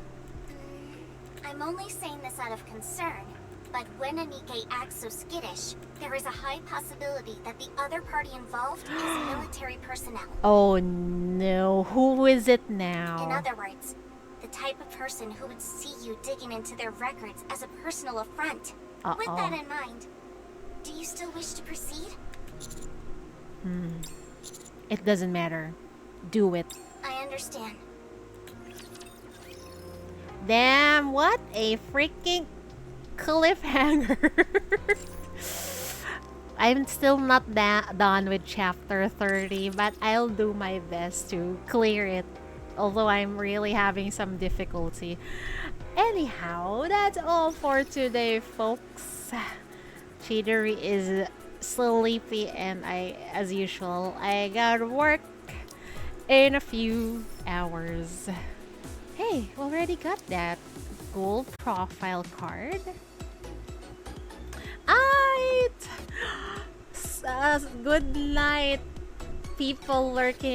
I'm only saying this out of concern, but when a NIKKE acts so skittish, there is a high possibility that the other party involved is military personnel.
Oh no, who is it now?
In other words, the type of person who would see you digging into their records as a personal affront. With that in mind, do you still wish to proceed?
It doesn't matter. Do it.
I understand.
Damn, what a freaking cliffhanger. I'm still not done with chapter 30, but I'll do my best to clear it. Although I'm really having some difficulty. Anyhow, that's all for today, folks. Chidori is sleepy, and as usual, I gotta work in a few hours. Hey, already got that gold profile card. Alright! Good night, people lurking